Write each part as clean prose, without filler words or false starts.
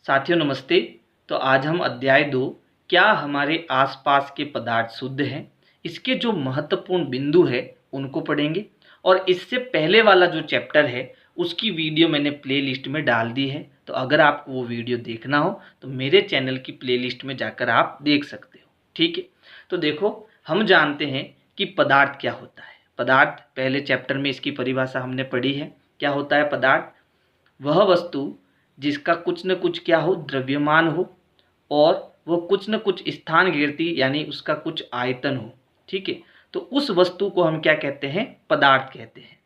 साथियों नमस्ते। तो आज हम अध्याय 2 क्या हमारे आसपास के पदार्थ शुद्ध हैं, इसके जो महत्वपूर्ण बिंदु है उनको पढ़ेंगे। और इससे पहले वाला जो चैप्टर है उसकी वीडियो मैंने प्लेलिस्ट में डाल दी है, तो अगर आपको वो वीडियो देखना हो तो मेरे चैनल की प्लेलिस्ट में जाकर आप देख सकते हो। ठीक है, तो देखो हम जानते हैं कि पदार्थ क्या होता है। पदार्थ पहले चैप्टर में इसकी परिभाषा हमने पढ़ी है। क्या होता है पदार्थ? वह वस्तु जिसका कुछ न कुछ क्या हो, द्रव्यमान हो, और वो कुछ न कुछ स्थान घेरती यानी उसका कुछ आयतन हो। ठीक है, तो उस वस्तु को हम क्या कहते हैं? पदार्थ कहते हैं।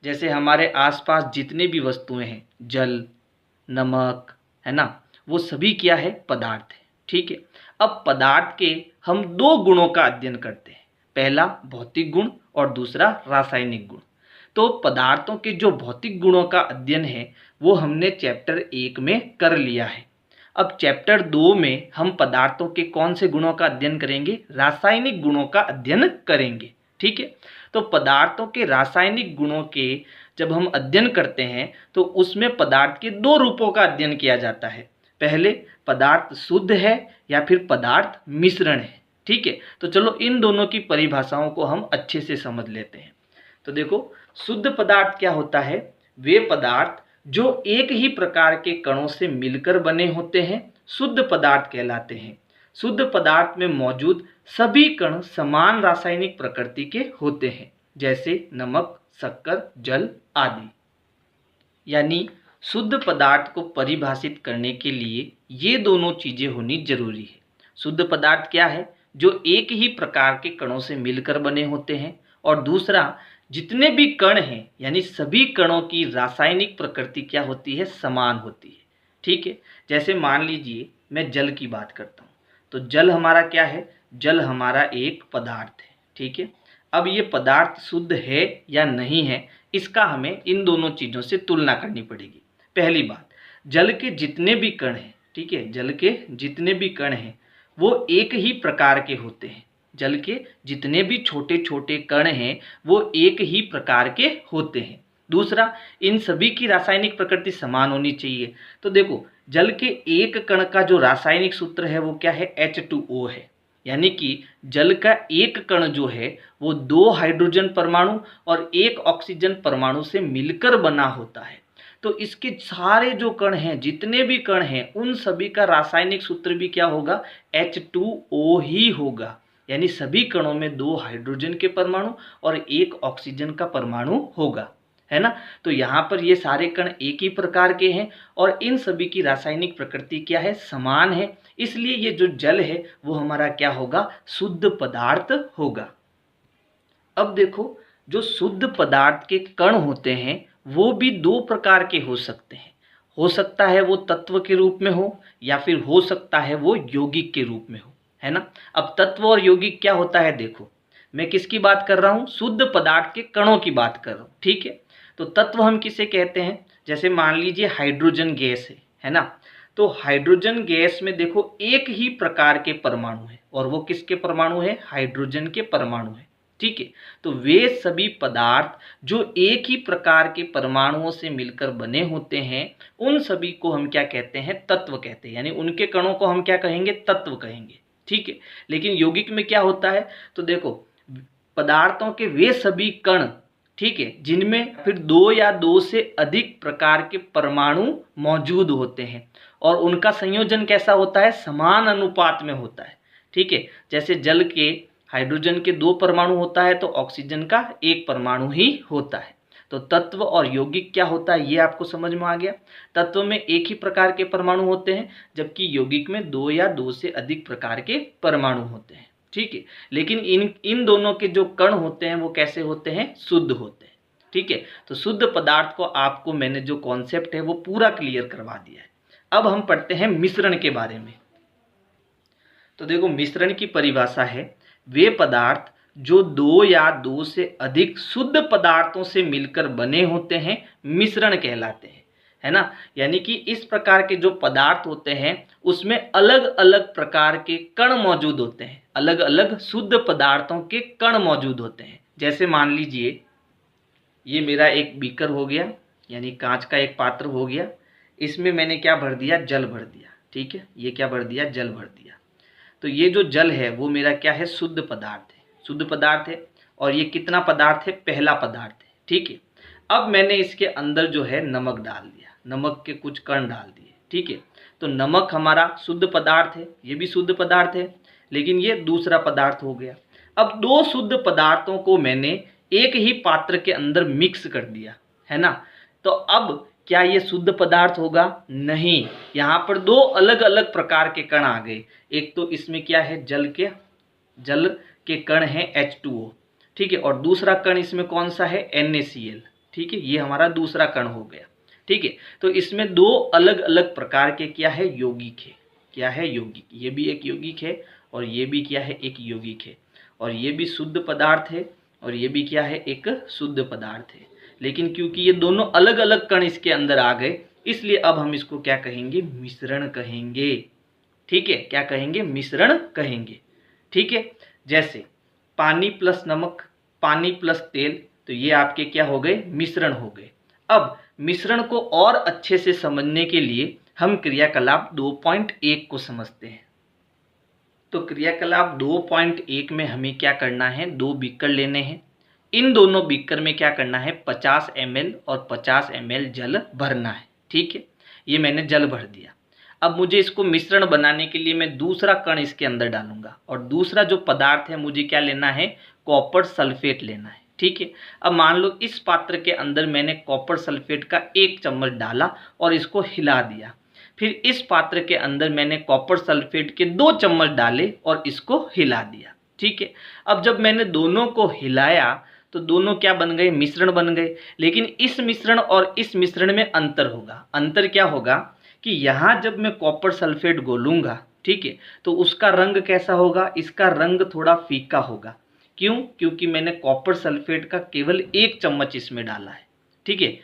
जैसे हमारे आसपास जितने भी वस्तुएं हैं, जल, नमक, है ना, वो सभी क्या है? पदार्थ है। ठीक है, अब पदार्थ के हम दो गुणों का अध्ययन करते हैं, पहला भौतिक गुण और दूसरा रासायनिक गुण। तो पदार्थों के जो भौतिक गुणों का अध्ययन है वो हमने चैप्टर 1 में कर लिया है। अब चैप्टर 2 में हम पदार्थों के कौन से गुणों का अध्ययन करेंगे? रासायनिक गुणों का अध्ययन करेंगे। ठीक है, तो पदार्थों के रासायनिक गुणों के जब हम अध्ययन करते हैं तो उसमें पदार्थ के दो रूपों का अध्ययन किया जाता है। पहले पदार्थ शुद्ध है या फिर पदार्थ मिश्रण है। ठीक है, तो चलो इन दोनों की परिभाषाओं को हम अच्छे से समझ लेते हैं। तो देखो, शुद्ध पदार्थ क्या होता है? वे पदार्थ जो एक ही प्रकार के कणों से मिलकर बने होते हैं शुद्ध पदार्थ कहलाते हैं। शुद्ध पदार्थ में मौजूद सभी कण समान रासायनिक प्रकृति के होते हैं, जैसे नमक, शक्कर, जल आदि। यानी शुद्ध पदार्थ को परिभाषित करने के लिए ये दोनों चीजें होनी जरूरी है। शुद्ध पदार्थ क्या है? जो एक ही प्रकार के कणों से मिलकर बने होते हैं, और दूसरा जितने भी कण हैं यानी सभी कणों की रासायनिक प्रकृति क्या होती है? समान होती है। ठीक है, जैसे मान लीजिए मैं जल की बात करता हूँ, तो जल हमारा क्या है? जल हमारा एक पदार्थ है। ठीक है, अब ये पदार्थ शुद्ध है या नहीं है, इसका हमें इन दोनों चीज़ों से तुलना करनी पड़ेगी। पहली बात, जल के जितने भी कण हैं, ठीक है, जल के जितने भी कण हैं वो एक ही प्रकार के होते हैं। जल के जितने भी छोटे छोटे कण हैं वो एक ही प्रकार के होते हैं। दूसरा, इन सभी की रासायनिक प्रकृति समान होनी चाहिए। तो देखो, जल के एक कण का जो रासायनिक सूत्र है वो क्या है? H2O है। यानी कि जल का एक कण जो है वो 2 हाइड्रोजन परमाणु और 1 ऑक्सीजन परमाणु से मिलकर बना होता है। तो इसके सारे जो कण हैं, जितने भी कण हैं, उन सभी का रासायनिक सूत्र भी क्या होगा? H2O ही होगा। यानी सभी कणों में 2 हाइड्रोजन के परमाणु और 1 ऑक्सीजन का परमाणु होगा, है ना। तो यहाँ पर ये सारे कण एक ही प्रकार के हैं और इन सभी की रासायनिक प्रकृति क्या है? समान है। इसलिए ये जो जल है वो हमारा क्या होगा? शुद्ध पदार्थ होगा। अब देखो, जो शुद्ध पदार्थ के कण होते हैं वो भी 2 प्रकार के हो सकते हैं। हो सकता है वो तत्व के रूप में हो या फिर हो सकता है वो यौगिक के रूप में हो, है ना। अब तत्व और यौगिक क्या होता है? देखो, मैं किसकी बात कर रहा हूँ? शुद्ध पदार्थ के कणों की बात कर रहा हूँ। ठीक है, तो तत्व हम किसे कहते हैं? जैसे मान लीजिए हाइड्रोजन गैस है ना। तो हाइड्रोजन गैस में देखो एक ही प्रकार के परमाणु है, और वो किसके परमाणु है? हाइड्रोजन के परमाणु है। ठीक है, तो वे सभी पदार्थ जो एक ही प्रकार के परमाणुओं से मिलकर बने होते हैं उन सभी को हम क्या कहते हैं? तत्व कहते हैं। यानी उनके कणों को हम क्या कहेंगे? तत्व कहेंगे। ठीक है, लेकिन यौगिक में क्या होता है? तो देखो, पदार्थों के वे सभी कण, ठीक है, जिनमें फिर 2 या 2 से अधिक प्रकार के परमाणु मौजूद होते हैं, और उनका संयोजन कैसा होता है? समान अनुपात में होता है। ठीक है, जैसे जल के हाइड्रोजन के 2 परमाणु होता है तो ऑक्सीजन का 1 परमाणु ही होता है। तो तत्व और यौगिक क्या होता है ये आपको समझ में आ गया। तत्व में एक ही प्रकार के परमाणु होते हैं, जबकि यौगिक में 2 या 2 से अधिक प्रकार के परमाणु होते हैं। ठीक है, लेकिन इन दोनों के जो कण होते हैं वो कैसे होते हैं? शुद्ध होते हैं। ठीक है, तो शुद्ध पदार्थ को आपको मैंने जो कॉन्सेप्ट है वो पूरा क्लियर करवा दिया है। अब हम पढ़ते हैं मिश्रण के बारे में। तो देखो, मिश्रण की परिभाषा है वे पदार्थ जो 2 या 2 से अधिक शुद्ध पदार्थों से मिलकर बने होते हैं मिश्रण कहलाते हैं, है ना। यानी कि इस प्रकार के जो पदार्थ होते हैं उसमें अलग अलग प्रकार के कण मौजूद होते हैं, अलग अलग शुद्ध पदार्थों के कण मौजूद होते हैं। जैसे मान लीजिए ये मेरा एक बीकर हो गया, यानी कांच का एक पात्र हो गया। इसमें मैंने क्या भर दिया, जल भर दिया। ठीक है, ये क्या भर दिया, जल भर दिया। तो ये जो जल है वो मेरा क्या है, शुद्ध पदार्थ है, शुद्ध पदार्थ है। और ये कितना पदार्थ है, पहला पदार्थ है। ठीक है, अब मैंने इसके अंदर जो है नमक डाल दिया, नमक के कुछ कण डाल दिए। ठीक है, तो नमक हमारा शुद्ध पदार्थ है, ये भी शुद्ध पदार्थ है, लेकिन ये दूसरा पदार्थ हो गया। अब दो शुद्ध पदार्थों को मैंने एक ही पात्र के अंदर मिक्स कर दिया, है ना। तो अब क्या ये शुद्ध पदार्थ होगा, नहीं, यहाँ पर दो अलग अलग प्रकार के कण आ गए। एक तो इसमें क्या है, जल के कण हैं H2O। ठीक है, और दूसरा कण इसमें कौन सा है, NaCl। ठीक है, ये हमारा दूसरा कण हो गया। ठीक है, तो इसमें दो अलग अलग प्रकार के क्या है, यौगिक है। क्या है, यौगिक। ये भी एक यौगिक है और ये भी क्या है, एक यौगिक है। और ये भी शुद्ध पदार्थ है और ये भी क्या है, एक शुद्ध पदार्थ है। लेकिन क्योंकि ये दोनों अलग अलग कण इसके अंदर आ गए, इसलिए अब हम इसको क्या कहेंगे, मिश्रण कहेंगे। ठीक है, क्या कहेंगे, मिश्रण कहेंगे। ठीक है, जैसे पानी प्लस नमक, पानी प्लस तेल, तो ये आपके क्या हो गए, मिश्रण हो गए। अब मिश्रण को और अच्छे से समझने के लिए हम क्रियाकलाप 2.1 को समझते हैं। तो क्रियाकलाप 2.1 में हमें क्या करना है, दो बीकर लेने हैं। इन दोनों बीकर में क्या करना है, 50 ml और 50 ml जल भरना है। ठीक है, ये मैंने जल भर दिया। अब मुझे इसको मिश्रण बनाने के लिए मैं दूसरा कण इसके अंदर डालूंगा, और दूसरा जो पदार्थ है मुझे क्या लेना है, कॉपर सल्फेट लेना है। ठीक है, अब मान लो इस पात्र के अंदर मैंने कॉपर सल्फेट का 1 चम्मच डाला और इसको हिला दिया। फिर इस पात्र के अंदर मैंने कॉपर सल्फेट के 2 चम्मच डाले और इसको हिला दिया। ठीक है, अब जब मैंने दोनों को हिलाया तो दोनों क्या बन गए, मिश्रण बन गए। लेकिन इस मिश्रण और इस मिश्रण में अंतर होगा। अंतर क्या होगा कि यहाँ जब मैं कॉपर सल्फेट घोलूंगा, ठीक है, तो उसका रंग कैसा होगा, इसका रंग थोड़ा फीका होगा। क्यों, क्योंकि मैंने कॉपर सल्फेट का केवल 1 चम्मच इसमें डाला है। ठीक है,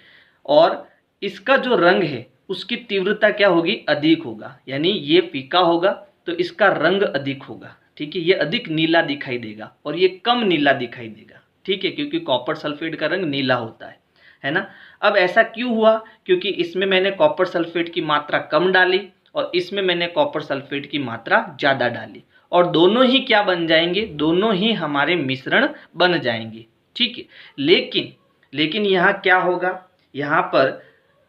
और इसका जो रंग है उसकी तीव्रता क्या होगी, अधिक होगा। यानी ये फीका होगा तो इसका रंग अधिक होगा। ठीक है, ये अधिक नीला दिखाई देगा और ये कम नीला दिखाई देगा। ठीक है, क्योंकि कॉपर सल्फेट का रंग नीला होता है ना। अब ऐसा क्यों हुआ, क्योंकि इसमें मैंने कॉपर सल्फेट की मात्रा कम डाली और इसमें मैंने कॉपर सल्फेट की मात्रा ज़्यादा डाली, और दोनों ही क्या बन जाएंगे, दोनों ही हमारे मिश्रण बन जाएंगे। ठीक है, लेकिन यहाँ क्या होगा, यहाँ पर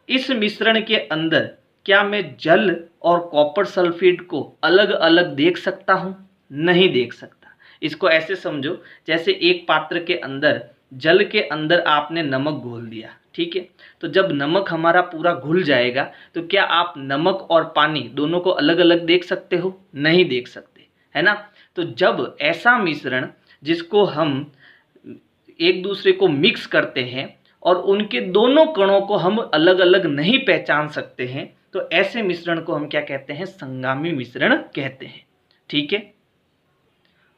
इस मिश्रण के अंदर क्या मैं जल और कॉपर सल्फेट को अलग अलग देख सकता हूँ, नहीं देख सकता। इसको ऐसे समझो, जैसे एक पात्र के अंदर, जल के अंदर आपने नमक घोल दिया। ठीक है, तो जब नमक हमारा पूरा घुल जाएगा तो क्या आप नमक और पानी दोनों को अलग अलग देख सकते हो, नहीं देख सकते, है ना। तो जब ऐसा मिश्रण जिसको हम एक दूसरे को मिक्स करते हैं और उनके दोनों कणों को हम अलग अलग नहीं पहचान सकते हैं, तो ऐसे मिश्रण को हम क्या कहते हैं, संगामी मिश्रण कहते हैं। ठीक है,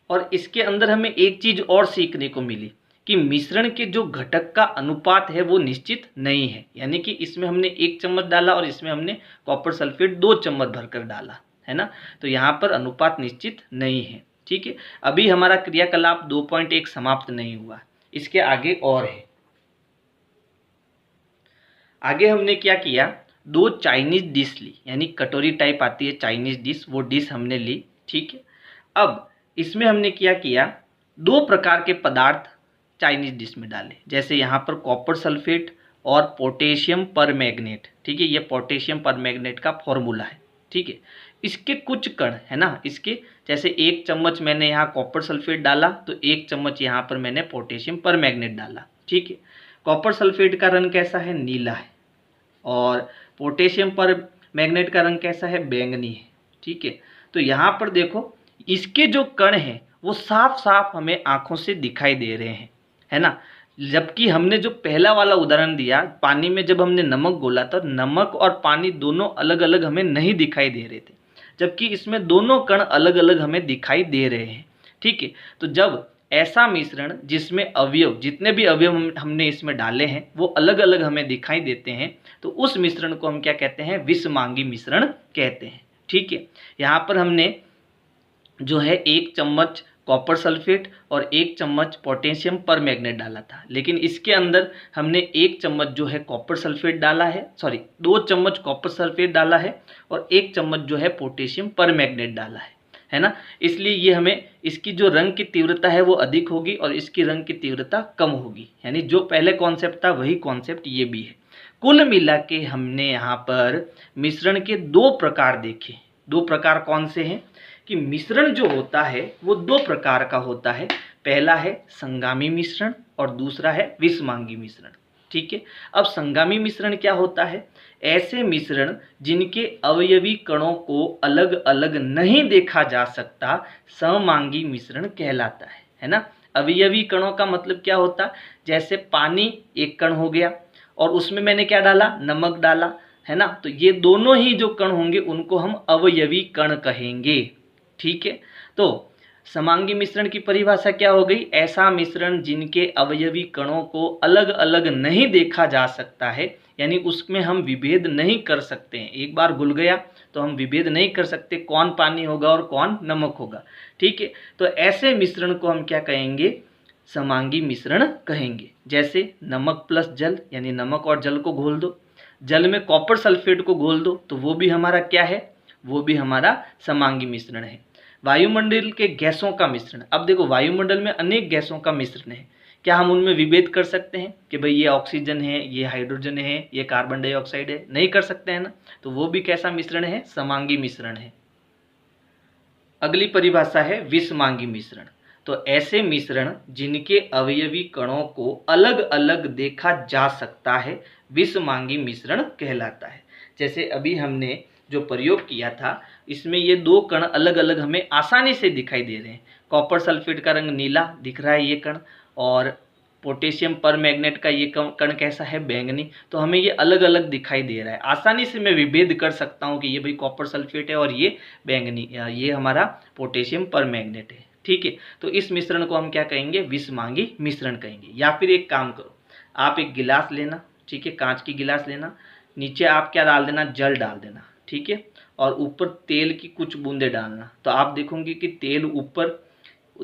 और इसके अंदर हमें एक चीज और सीखने को मिली कि मिश्रण के जो घटक का अनुपात है वो निश्चित नहीं है। यानी कि इसमें हमने 1 चम्मच डाला और इसमें हमने कॉपर सल्फेट 2 चम्मच भरकर डाला, है ना। तो यहाँ पर अनुपात निश्चित नहीं है। ठीक है, अभी हमारा क्रियाकलाप 2.1 समाप्त नहीं हुआ, इसके आगे और है। आगे हमने क्या किया, 2 चाइनीज डिश ली, यानी कटोरी टाइप आती है चाइनीज डिश, वो डिश हमने ली। ठीक है, अब इसमें हमने क्या किया, 2 प्रकार के पदार्थ चाइनीज डिश में डाले। जैसे यहाँ पर कॉपर सल्फेट और पोटेशियम परमैंगनेट। ठीक है, ये पोटेशियम परमैंगनेट का फॉर्मूला है। ठीक है, इसके कुछ कण है ना, इसके जैसे 1 चम्मच मैंने यहाँ कॉपर सल्फेट डाला तो 1 चम्मच यहाँ पर मैंने पोटेशियम परमैंगनेट डाला। ठीक है, कॉपर सल्फेट का रंग कैसा है, नीला है, और पोटेशियम परमैंगनेट का रंग कैसा है, बैंगनी है। ठीक है, तो यहाँ पर देखो इसके जो कण हैं वो साफ साफ हमें आंखों से दिखाई दे रहे हैं, है ना। जबकि हमने जो पहला वाला उदाहरण दिया, पानी में जब हमने नमक घोला तो नमक और पानी दोनों अलग अलग हमें नहीं दिखाई दे रहे थे, जबकि इसमें दोनों कण अलग अलग हमें दिखाई दे रहे हैं। ठीक है, तो जब ऐसा मिश्रण जिसमें अवयव, जितने भी अवयव हमने इसमें डाले हैं वो अलग अलग हमें दिखाई देते हैं, तो उस मिश्रण को हम क्या कहते हैं, विषमांगी मिश्रण कहते हैं। ठीक है, यहाँ पर हमने जो है 1 चम्मच कॉपर सल्फेट और 1 चम्मच पोटेशियम परमैंगनेट डाला था, लेकिन इसके अंदर हमने 1 चम्मच जो है कॉपर सल्फेट डाला है, 2 चम्मच कॉपर सल्फेट डाला है और 1 चम्मच जो है पोटेशियम परमैंगनेट डाला है ना। इसलिए ये हमें इसकी जो रंग की तीव्रता है वो अधिक होगी और इसकी रंग की तीव्रता कम होगी, यानी जो पहले कॉन्सेप्ट था वही कॉन्सेप्ट ये भी है। कुल मिला के हमने यहाँ पर मिश्रण के 2 प्रकार देखे। 2 प्रकार कौन से हैं कि मिश्रण जो होता है वो 2 प्रकार का होता है। पहला है संगामी मिश्रण और दूसरा है विषमांगी मिश्रण। ठीक है, अब संगामी मिश्रण क्या होता है? ऐसे मिश्रण जिनके अवयवी कणों को अलग अलग नहीं देखा जा सकता सममांगी मिश्रण कहलाता है ना। अवयवी कणों का मतलब क्या होता? जैसे पानी एक कण हो गया और उसमें मैंने क्या डाला? नमक डाला, है ना। तो ये दोनों ही जो कण होंगे उनको हम अवयवी कण कहेंगे। ठीक है, तो समांगी मिश्रण की परिभाषा क्या हो गई? ऐसा मिश्रण जिनके अवयवी कणों को अलग अलग नहीं देखा जा सकता है, यानी उसमें हम विभेद नहीं कर सकते हैं। एक बार घुल गया तो हम विभेद नहीं कर सकते कौन पानी होगा और कौन नमक होगा। ठीक है, तो ऐसे मिश्रण को हम क्या कहेंगे? समांगी मिश्रण कहेंगे। जैसे नमक प्लस जल, यानी नमक और जल को घोल दो, जल में कॉपर सल्फेट को घोल दो, तो वो भी हमारा क्या है? वो भी हमारा समांगी मिश्रण है। वायुमंडल के गैसों का मिश्रण, अब देखो वायुमंडल में अनेक गैसों का मिश्रण है, क्या हम उनमें विभेद कर सकते हैं कि भाई ये ऑक्सीजन है, ये हाइड्रोजन है, ये कार्बन डाइऑक्साइड है? नहीं कर सकते हैं ना। तो वो भी कैसा मिश्रण है? समांगी मिश्रण है। अगली परिभाषा है विषमांगी मिश्रण। तो ऐसे मिश्रण जिनके अवयवी कणों को अलग अलग देखा जा सकता है विषमांगी मिश्रण कहलाता है। जैसे अभी हमने जो प्रयोग किया था इसमें ये 2 कण अलग अलग हमें आसानी से दिखाई दे रहे हैं। कॉपर सल्फेट का रंग नीला दिख रहा है ये कण, और पोटेशियम परमैंगनेट का ये कण कैसा है? बैंगनी। तो हमें ये अलग अलग दिखाई दे रहा है, आसानी से मैं विभेद कर सकता हूँ कि ये भाई कॉपर सल्फेट है और ये बैंगनी, ये हमारा पोटेशियम परमैंगनेट है। ठीक है, तो इस मिश्रण को हम क्या कहेंगे? विषमांगी मिश्रण कहेंगे। या फिर एक काम करो, आप एक गिलास लेना, ठीक है, कांच की गिलास लेना, नीचे आप क्या डाल देना? जल डाल देना, ठीक है, और ऊपर तेल की कुछ बूंदे डालना। तो आप देखोगे कि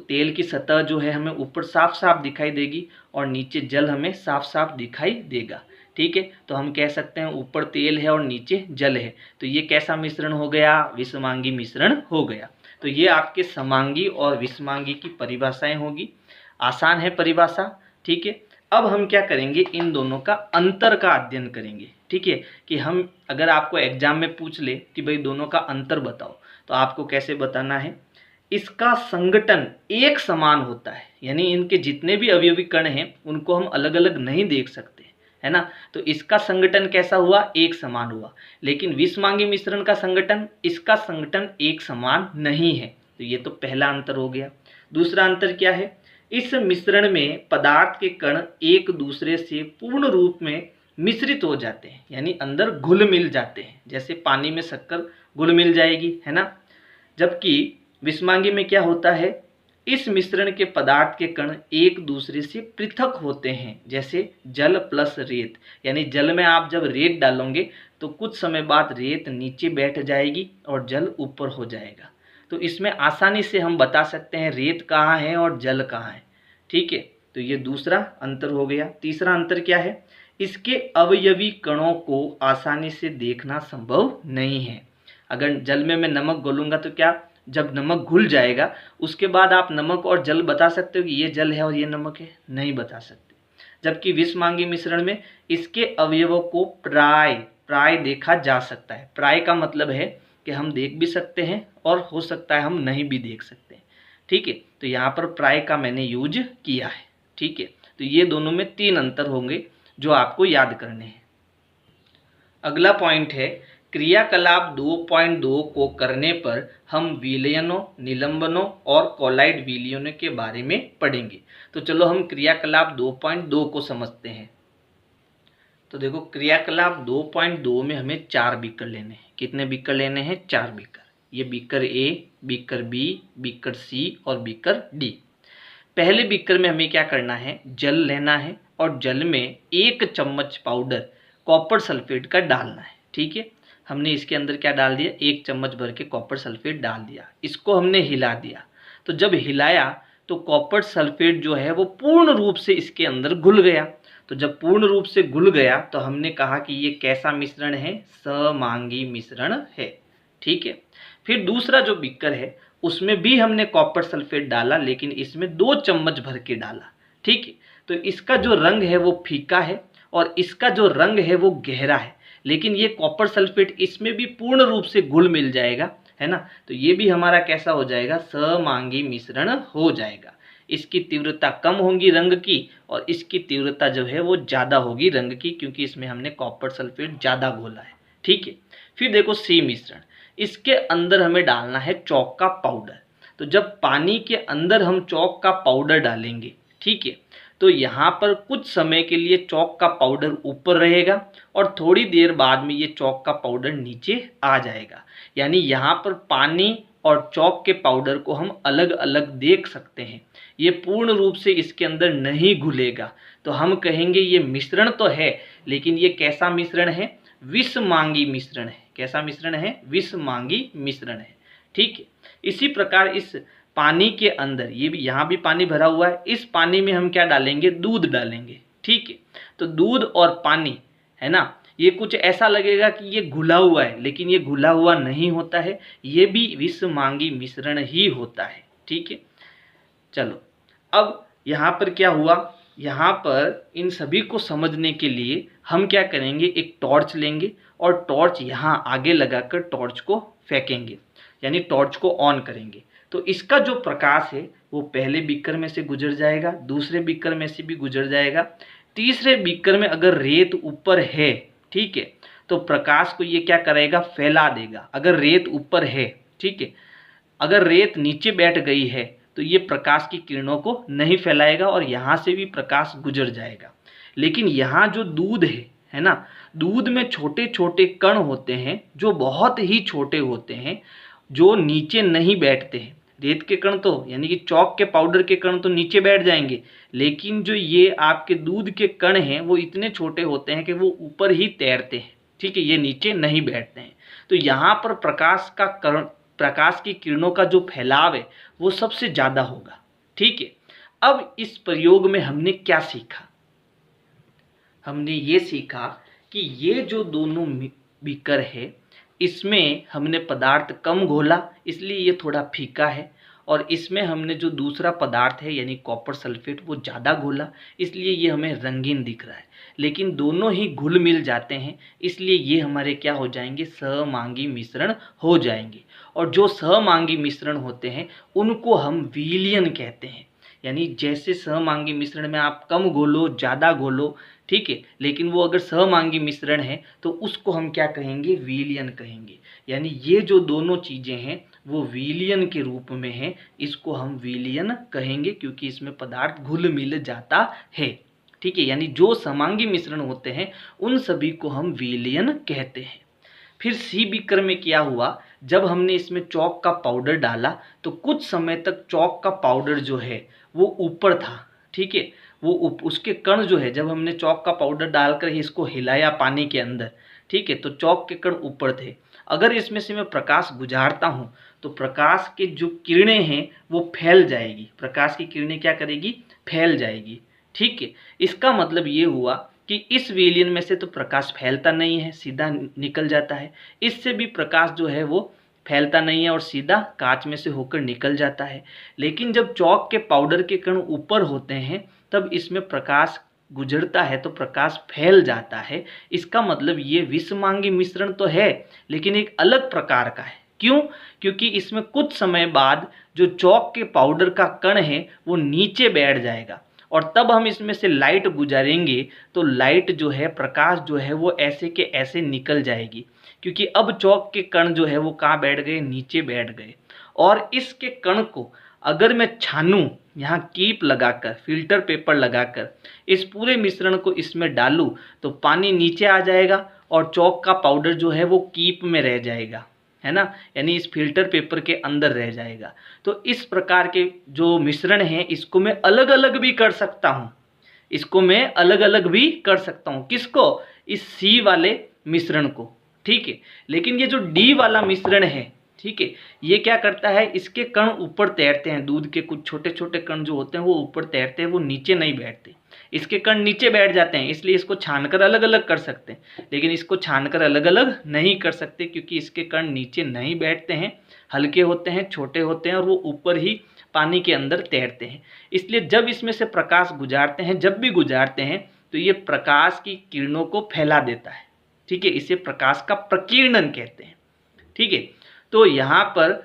तेल की सतह जो है हमें ऊपर साफ साफ दिखाई देगी और नीचे जल हमें साफ साफ दिखाई देगा। ठीक है, तो हम कह सकते हैं ऊपर तेल है और नीचे जल है। तो ये कैसा मिश्रण हो गया? विषमांगी मिश्रण हो गया। तो ये आपके समांगी और विषमांगी की परिभाषाएं होगी। आसान है परिभाषा। ठीक है, अब हम क्या करेंगे? इन दोनों का अंतर का अध्ययन करेंगे। ठीक है, कि हम अगर आपको एग्जाम में पूछ ले कि भाई दोनों का अंतर बताओ, तो आपको कैसे बताना है? इसका संगठन एक समान होता है, यानी इनके जितने भी अवयवी कण हैं उनको हम अलग अलग नहीं देख सकते, है ना। तो इसका संगठन कैसा हुआ? एक समान हुआ। लेकिन विषमांगी मिश्रण का संगठन, इसका संगठन एक समान नहीं है। तो ये तो पहला अंतर हो गया। दूसरा अंतर क्या है? इस मिश्रण में पदार्थ के कण एक दूसरे से पूर्ण रूप में मिश्रित हो जाते हैं, यानी अंदर घुल मिल जाते हैं, जैसे पानी में शक्कर घुल मिल जाएगी, है ना। जबकि विषमांगी में क्या होता है? इस मिश्रण के पदार्थ के कण एक दूसरे से पृथक होते हैं, जैसे जल प्लस रेत, यानी जल में आप जब रेत डालोगे तो कुछ समय बाद रेत नीचे बैठ जाएगी और जल ऊपर हो जाएगा। तो इसमें आसानी से हम बता सकते हैं रेत कहाँ है और जल कहाँ है। ठीक है, तो ये दूसरा अंतर हो गया। तीसरा अंतर क्या है? इसके अवयवी कणों को आसानी से देखना संभव नहीं है। अगर जल में मैं नमक घोलूंगा तो क्या, जब नमक घुल जाएगा उसके बाद आप नमक और जल बता सकते हो कि ये जल है और ये नमक है? नहीं बता सकते। जबकि विषमांगी मिश्रण में इसके अवयवों को प्राय देखा जा सकता है। प्राय का मतलब है कि हम देख भी सकते हैं और हो सकता है हम नहीं भी देख सकते हैं। ठीक है, तो यहाँ पर प्राय का मैंने यूज किया है। ठीक है, तो ये दोनों में 3 अंतर होंगे जो आपको याद करने हैं। अगला पॉइंट है क्रियाकलाप 2.2 को करने पर हम विलयनों, निलंबनों और कोलाइड विलयनों के बारे में पढ़ेंगे। तो चलो हम क्रियाकलाप 2.2 को समझते हैं। तो देखो क्रियाकलाप 2.2 में हमें 4 बीकर लेने हैं। कितने बीकर लेने हैं? 4 बीकर। ये beaker A, beaker B, beaker C और बीकर डी। पहले बीकर में हमें क्या करना है? जल लेना है और जल में 1 चम्मच पाउडर कॉपर सल्फेट का डालना है। ठीक है, हमने इसके अंदर क्या डाल दिया? 1 चम्मच भर के कॉपर सल्फेट डाल दिया। इसको हमने हिला दिया। तो जब हिलाया तो कॉपर सल्फेट जो है वो पूर्ण रूप से इसके अंदर घुल गया। तो जब पूर्ण रूप से घुल गया तो हमने कहा कि ये कैसा मिश्रण है, समांगी मिश्रण है। ठीक है। फिर दूसरा जो बीकर है उसमें भी हमने कॉपर सल्फेट डाला, लेकिन इसमें 2 चम्मच भर के डाला। ठीक है। तो इसका जो रंग है वो फीका है और इसका जो रंग है वो गहरा है, लेकिन ये कॉपर सल्फेट इसमें भी पूर्ण रूप से घुल मिल जाएगा, है ना। तो ये भी हमारा कैसा हो जाएगा, समांगी मिश्रण हो जाएगा। इसकी तीव्रता कम होगी रंग की और इसकी तीव्रता जो है वो ज़्यादा होगी रंग की, क्योंकि इसमें हमने कॉपर सल्फेट ज़्यादा घोला है। ठीक है। फिर देखो सी मिश्रण, इसके अंदर हमें डालना है चौक का पाउडर। तो जब पानी के अंदर हम चौक का पाउडर डालेंगे, ठीक है, तो यहाँ पर कुछ समय के लिए चौक का पाउडर ऊपर रहेगा और थोड़ी देर बाद में ये चौक का पाउडर नीचे आ जाएगा। यानी यहाँ पर पानी और चौक के पाउडर को हम अलग अलग देख सकते हैं। ये पूर्ण रूप से इसके अंदर नहीं घुलेगा, तो हम कहेंगे ये मिश्रण तो है, लेकिन ये कैसा मिश्रण है, विषमांगी मिश्रण है। कैसा मिश्रण है, विषमांगी मिश्रण है। ठीक है। इसी प्रकार इस पानी के अंदर, ये भी यहाँ भी पानी भरा हुआ है, इस पानी में हम क्या डालेंगे, दूध डालेंगे। ठीक है। तो दूध और पानी, है ना, ये कुछ ऐसा लगेगा कि ये घुला हुआ है, लेकिन ये घुला हुआ नहीं होता है, ये भी विषमांगी मिश्रण ही होता है। ठीक है। चलो, अब यहाँ पर क्या हुआ, यहाँ पर इन सभी को समझने के लिए हम क्या करेंगे, एक टॉर्च लेंगे और टॉर्च यहाँ आगे लगाकर टॉर्च को फेंकेंगे, यानी टॉर्च को ऑन करेंगे। तो इसका जो प्रकाश है वो पहले बीकर में से गुजर जाएगा, दूसरे बीकर में से भी गुजर जाएगा, तीसरे बीकर में अगर रेत ऊपर है, ठीक है, तो प्रकाश को ये क्या करेगा, फैला देगा। अगर रेत ऊपर है, ठीक है, अगर रेत नीचे बैठ गई है तो ये प्रकाश की किरणों को नहीं फैलाएगा और यहाँ से भी प्रकाश गुजर जाएगा। लेकिन यहाँ जो दूध है ना, दूध में छोटे छोटे कण होते हैं जो बहुत ही छोटे होते हैं, जो नीचे नहीं बैठते हैं। रेत के कण तो, यानी कि चौक के पाउडर के कण तो नीचे बैठ जाएंगे, लेकिन जो ये आपके दूध के कण हैं वो इतने छोटे होते हैं कि वो ऊपर ही तैरते हैं। ठीक है, ये नीचे नहीं बैठते हैं। तो यहाँ पर प्रकाश की किरणों का जो फैलाव है वो सबसे ज़्यादा होगा। ठीक है। अब इस प्रयोग में हमने क्या सीखा, हमने ये सीखा कि ये जो दोनों बीकर है इसमें हमने पदार्थ कम घोला, इसलिए ये थोड़ा फीका है, और इसमें हमने जो दूसरा पदार्थ है यानी कॉपर सल्फेट वो ज़्यादा घोला, इसलिए ये हमें रंगीन दिख रहा है। लेकिन दोनों ही घुल मिल जाते हैं, इसलिए ये हमारे क्या हो जाएंगे, समांगी मिश्रण हो जाएंगे। और जो समांगी मिश्रण होते हैं उनको हम विलयन कहते हैं। यानी जैसे समांगी मिश्रण में आप कम घोलो ज़्यादा घोलो, ठीक है, लेकिन वो अगर समांगी मिश्रण है तो उसको हम क्या कहेंगे, विलयन कहेंगे। यानी ये जो दोनों चीज़ें हैं वो विलयन के रूप में है, इसको हम विलयन कहेंगे क्योंकि इसमें पदार्थ घुल मिल जाता है। ठीक है। यानी जो समांगी मिश्रण होते हैं उन सभी को हम विलयन कहते हैं। फिर सी बीकर में क्या हुआ, जब हमने इसमें चौक का पाउडर डाला तो कुछ समय तक चौक का पाउडर जो है वो ऊपर था। ठीक है, वो उसके कण जो है, जब हमने चौक का पाउडर डालकर ही इसको हिलाया पानी के अंदर, ठीक है, तो चौक के कण ऊपर थे। अगर इसमें से मैं प्रकाश गुजारता हूँ तो प्रकाश के जो किरणें हैं वो फैल जाएगी, प्रकाश की किरणें क्या करेगी, फैल जाएगी। ठीक है। इसका मतलब ये हुआ कि इस विलयन में से तो प्रकाश फैलता नहीं है, सीधा निकल जाता है। इससे भी प्रकाश जो है वो फैलता नहीं है और सीधा कांच में से होकर निकल जाता है। लेकिन जब चौक के पाउडर के कण ऊपर होते हैं तब इसमें प्रकाश गुजरता है तो प्रकाश फैल जाता है। इसका मतलब ये विषमांगी मिश्रण तो है लेकिन एक अलग प्रकार का है। क्यों? क्योंकि इसमें कुछ समय बाद जो चौक के पाउडर का कण है वो नीचे बैठ जाएगा और तब हम इसमें से लाइट गुजारेंगे तो लाइट जो है, प्रकाश जो है वो ऐसे के ऐसे निकल जाएगी, क्योंकि अब चौक के कण जो है वो कहाँ बैठ गए, नीचे बैठ गए। और इसके कण को अगर मैं छानूं, यहाँ कीप लगाकर, फिल्टर पेपर लगाकर इस पूरे मिश्रण को इसमें डालूं तो पानी नीचे आ जाएगा और चौक का पाउडर जो है वो कीप में रह जाएगा, है ना, यानी इस फिल्टर पेपर के अंदर रह जाएगा। तो इस प्रकार के जो मिश्रण है इसको मैं अलग अलग भी कर सकता हूँ, इसको मैं अलग अलग भी कर सकता हूँ। किसको? इस सी वाले मिश्रण को। ठीक है। लेकिन ये जो डी वाला मिश्रण है, ठीक है। ये क्या करता है, इसके कण ऊपर तैरते हैं, दूध के कुछ छोटे छोटे कण जो होते हैं वो ऊपर तैरते हैं, वो नीचे नहीं बैठते। इसके कण नीचे बैठ जाते हैं, इसलिए इसको छानकर अलग अलग कर सकते हैं, लेकिन इसको छानकर अलग अलग नहीं कर सकते क्योंकि इसके कण नीचे नहीं बैठते हैं, हल्के होते हैं, छोटे होते हैं और वो ऊपर ही पानी के अंदर तैरते हैं। इसलिए जब इसमें से प्रकाश गुजारते हैं, जब भी गुजारते हैं तो ये प्रकाश की किरणों को फैला देता है। ठीक है, इसे प्रकाश का प्रकीर्णन कहते हैं। ठीक है, तो यहाँ पर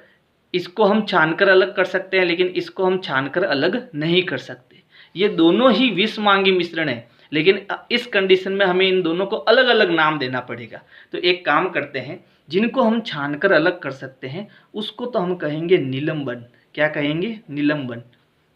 इसको हम छानकर अलग कर सकते हैं, लेकिन इसको हम छानकर अलग नहीं कर सकते। ये दोनों ही विषमांगी मिश्रण है, लेकिन इस कंडीशन में हमें इन दोनों को अलग अलग नाम देना पड़ेगा। तो एक काम करते हैं, जिनको हम छानकर अलग कर सकते हैं उसको तो हम कहेंगे निलंबन। क्या कहेंगे? निलंबन।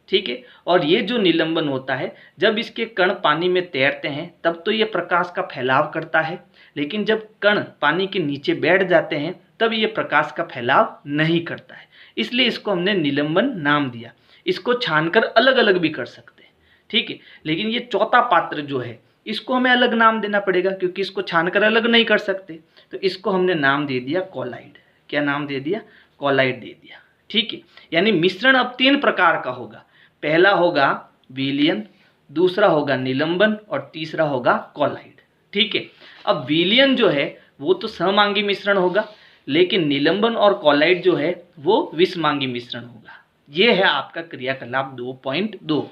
ठीक है, और ये जो निलंबन होता है, जब इसके कण पानी में तैरते हैं तब तो ये प्रकाश का फैलाव करता है, लेकिन जब कण पानी के नीचे बैठ जाते हैं तब ये प्रकाश का फैलाव नहीं करता है, इसलिए इसको हमने निलंबन नाम दिया। इसको छानकर अलग अलग भी कर सकते हैं। ठीक है, लेकिन ये चौथा पात्र जो है इसको हमें अलग नाम देना पड़ेगा क्योंकि इसको छानकर अलग नहीं कर सकते, तो इसको हमने नाम दे दिया कॉलाइड। क्या नाम दे दिया? कॉलाइड दे दिया। ठीक है, यानी मिश्रण अब 3 प्रकार का होगा। पहला होगा विलयन, दूसरा होगा निलंबन और तीसरा होगा कॉलाइड। ठीक है, अब विलयन जो है वो तो सममांगी मिश्रण होगा, लेकिन निलंबन और कॉलाइड जो है वो विषमांगी मिश्रण होगा। ये है आपका क्रियाकलाप 2.2।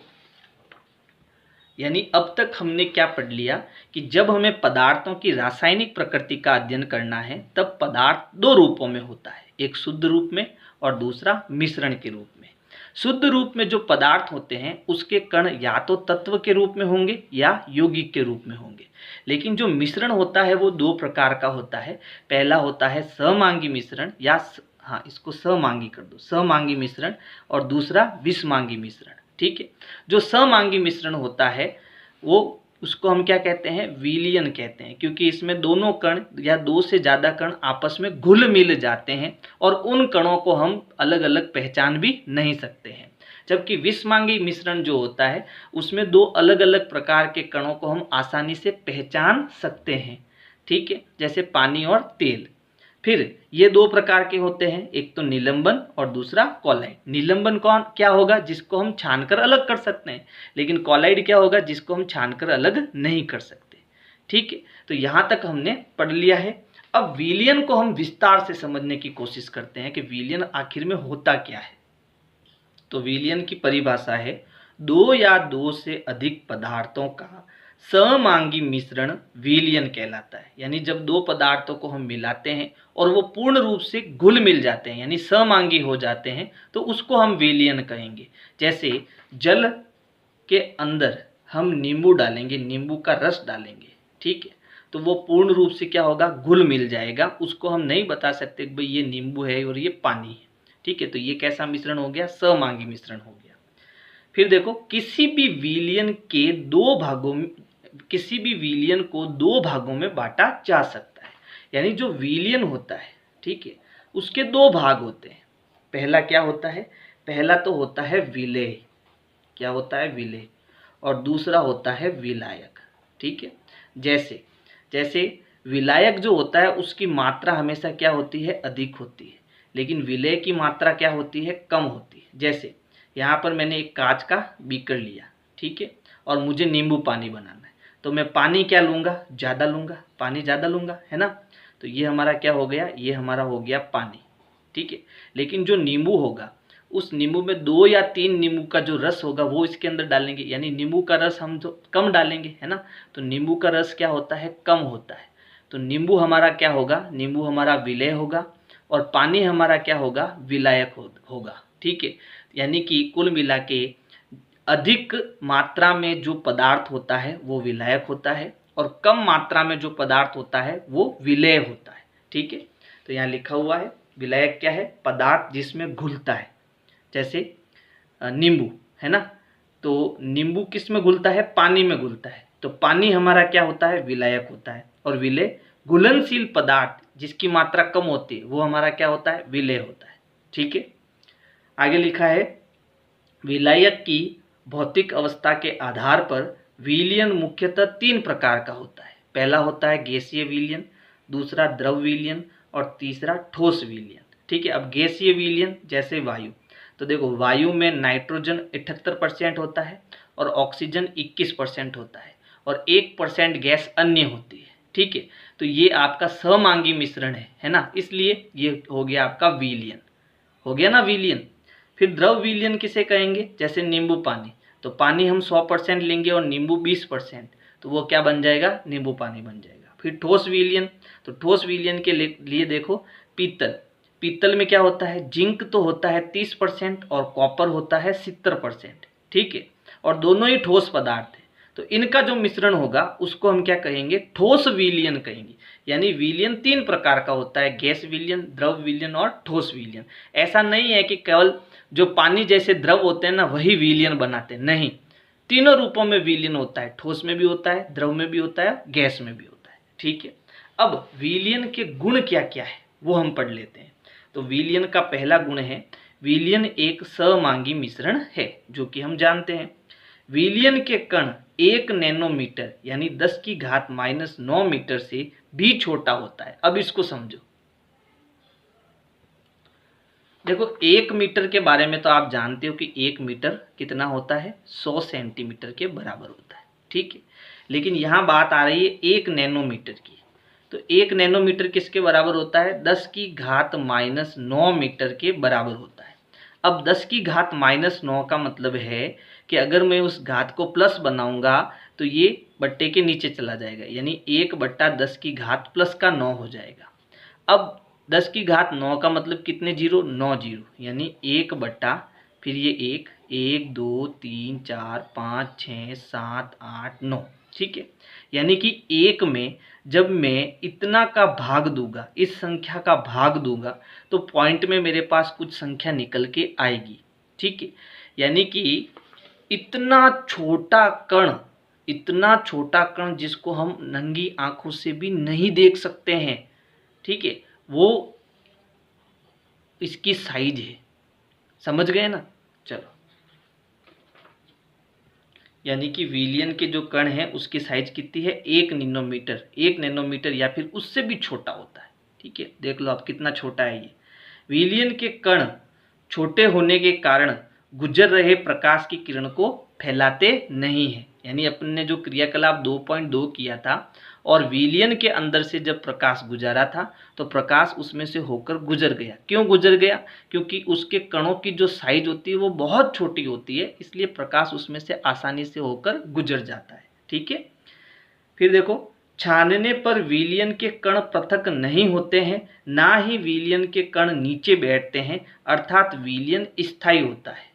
यानी अब तक हमने क्या पढ़ लिया कि जब हमें पदार्थों की रासायनिक प्रकृति का अध्ययन करना है तब पदार्थ 2 रूपों में होता है, एक शुद्ध रूप में और दूसरा मिश्रण के रूप में। शुद्ध रूप में जो पदार्थ होते हैं उसके कण या तो तत्व के रूप में होंगे या यौगिक के रूप में होंगे, लेकिन जो मिश्रण होता है वो 2 प्रकार का होता है। पहला होता है सममांगी मिश्रण, या हाँ इसको सममांगी कर दो, सममांगी मिश्रण, और दूसरा विषमांगी मिश्रण। ठीक है, जो सममांगी मिश्रण होता है वो उसको हम क्या कहते हैं? विलयन कहते हैं, क्योंकि इसमें दोनों कण या 2 से ज़्यादा कण आपस में घुल मिल जाते हैं और उन कणों को हम अलग अलग पहचान भी नहीं सकते हैं। जबकि विषमांगी मिश्रण जो होता है उसमें 2 अलग अलग प्रकार के कणों को हम आसानी से पहचान सकते हैं। ठीक है, जैसे पानी और तेल। फिर ये 2 प्रकार के होते हैं, एक तो निलंबन और दूसरा कॉलाइड। निलंबन कौन क्या होगा? जिसको हम छानकर अलग कर सकते हैं, लेकिन कॉलाइड क्या होगा? जिसको हम छानकर अलग नहीं कर सकते। ठीक है, तो यहाँ तक हमने पढ़ लिया है। अब विलयन को हम विस्तार से समझने की कोशिश करते हैं कि विलयन आखिर में होता क्या है। तो विलयन की परिभाषा है 2 या 2 से अधिक पदार्थों का सममांगी मिश्रण विलयन कहलाता है। यानी जब 2 पदार्थों को हम मिलाते हैं और वो पूर्ण रूप से घुल मिल जाते हैं यानी सममांगी हो जाते हैं तो उसको हम विलयन कहेंगे। जैसे जल के अंदर हम नींबू डालेंगे, नींबू का रस डालेंगे, ठीक है, तो वो पूर्ण रूप से क्या होगा? घुल मिल जाएगा। उसको हम नहीं बता सकते कि भाई ये नींबू है और ये पानी है। ठीक है, तो ये कैसा मिश्रण हो गया? सममांगी मिश्रण हो गया। फिर देखो, किसी भी विलयन को 2 भागों में बांटा जा सकता है। यानी जो विलयन होता है, ठीक है, उसके 2 भाग होते हैं। पहला क्या होता है? पहला तो होता है विलेय। क्या होता है? विलेय। और दूसरा होता है विलायक। ठीक है, जैसे जैसे विलायक जो होता है उसकी मात्रा हमेशा क्या होती है? अधिक होती है, लेकिन विलेय की मात्रा क्या होती है? कम होती है। जैसे यहाँ पर मैंने एक कांच का बीकर लिया, ठीक है, और मुझे नींबू पानी बनाना है, तो मैं पानी क्या लूँगा? ज़्यादा लूँगा, पानी ज़्यादा लूँगा, है ना। तो ये हमारा क्या हो गया? ये हमारा हो गया पानी। ठीक है, लेकिन जो नींबू होगा उस नींबू में 2 या 3 नींबू का जो रस होगा वो इसके अंदर डालेंगे, यानी नींबू का रस हम जो कम डालेंगे, है ना। तो नींबू का रस क्या होता है? कम होता है। तो नींबू हमारा क्या होगा? नींबू हमारा विलेय होगा और पानी हमारा क्या होगा? विलायक होगा। ठीक है, यानी कि कुल मिला के अधिक मात्रा में जो पदार्थ होता है वो विलायक होता है और कम मात्रा में जो पदार्थ होता है वो विलेय होता है। ठीक है, तो यहाँ लिखा हुआ है विलायक क्या है? पदार्थ जिसमें घुलता है। जैसे नींबू, है ना, तो नींबू किस में घुलता है? पानी में घुलता है। तो पानी हमारा क्या होता है? विलायक होता है। और विलेय घुलनशील पदार्थ जिसकी मात्रा कम होती है वो हमारा क्या होता है? विलेय होता है। ठीक है, आगे लिखा है विलायक की भौतिक अवस्था के आधार पर विलयन मुख्यतः 3 प्रकार का होता है। पहला होता है गैसीय विलयन, दूसरा द्रव विलयन और तीसरा ठोस विलयन। ठीक है। अब गैसीय विलयन जैसे वायु, तो देखो वायु में नाइट्रोजन 78% होता है और ऑक्सीजन 21% होता है और 1% गैस अन्य होती है, ठीक है। तो ये आपका सहमांगी मिश्रण है ना, इसलिए ये हो गया आपका विलयन, हो गया ना विलयन। फिर द्रव विलयन किसे कहेंगे, जैसे नींबू पानी, तो पानी हम 100% लेंगे और नींबू 20%, तो वो क्या बन जाएगा, नींबू पानी बन जाएगा। फिर ठोस विलयन, तो ठोस विलयन के लिए देखो पीतल, पीतल में क्या होता है, जिंक तो होता है 30% और कॉपर होता है 70%, ठीक है। और दोनों ही ठोस पदार्थ है, तो इनका जो मिश्रण होगा उसको हम क्या कहेंगे, ठोस विलयन कहेंगे। यानी विलयन 3 प्रकार का होता है, गैस विलयन, द्रव विलयन और ठोस विलयन। ऐसा नहीं है कि केवल जो पानी जैसे द्रव होते हैं ना वही विलयन बनाते हैं, नहीं, तीनों रूपों में विलयन होता है, ठोस में भी होता है, द्रव में भी होता है, गैस में भी होता है, ठीक है। अब विलयन के गुण क्या क्या है वो हम पढ़ लेते हैं। तो विलयन का पहला गुण है, विलयन एक सहमांगी मिश्रण है, जो कि हम जानते हैं। विलयन के कण 1 नैनोमीटर यानी 10⁻⁻9 मीटर से भी छोटा होता है। अब इसको समझो, देखो 1 मीटर के बारे में तो आप जानते हो कि 1 मीटर कितना होता है, 100 सेंटीमीटर के बराबर होता है, ठीक है। लेकिन यहाँ बात आ रही है 1 नैनोमीटर की, तो 1 नैनोमीटर किसके बराबर होता है, 10⁻⁻9 मीटर के बराबर होता है। अब 10⁻⁻9 का मतलब है कि अगर मैं उस घात को प्लस बनाऊंगा तो ये बट्टे के नीचे चला जाएगा, यानी 1/10 की घात प्लस का 9 हो जाएगा। अब 10⁻9 का मतलब कितने जीरो, 9 जीरो, यानी 1/, फिर ये 1, 1 2 3 4 5 6 7 8 9, ठीक है। यानी कि 1 में जब मैं इतना का भाग दूंगा, इस संख्या का भाग दूंगा, तो पॉइंट में मेरे पास कुछ संख्या निकल के आएगी, ठीक है। यानी कि इतना छोटा कण, इतना छोटा कण जिसको हम नंगी आंखों से भी नहीं देख सकते हैं, ठीक है, वो इसकी साइज है, समझ गए ना। चलो, यानी कि विलयन के जो कण है उसकी साइज कितनी है, 1 नैनोमीटर, 1 नैनोमीटर या फिर उससे भी छोटा होता है, ठीक है। देख लो आप कितना छोटा है ये। विलयन के कण छोटे होने के कारण गुजर रहे प्रकाश की किरण को फैलाते नहीं है। यानी अपन ने जो क्रियाकलाप 2.2 किया था और विलयन के अंदर से जब प्रकाश गुजरा था तो प्रकाश उसमें से होकर गुजर गया। क्यों गुजर गया, क्योंकि उसके कणों की जो साइज होती है वो बहुत छोटी होती है, इसलिए प्रकाश उसमें से आसानी से होकर गुजर जाता है, ठीक है। फिर देखो, छानने पर विलयन के कण पृथक नहीं होते हैं, ना ही विलयन के कण नीचे बैठते हैं, अर्थात विलयन स्थायी होता है।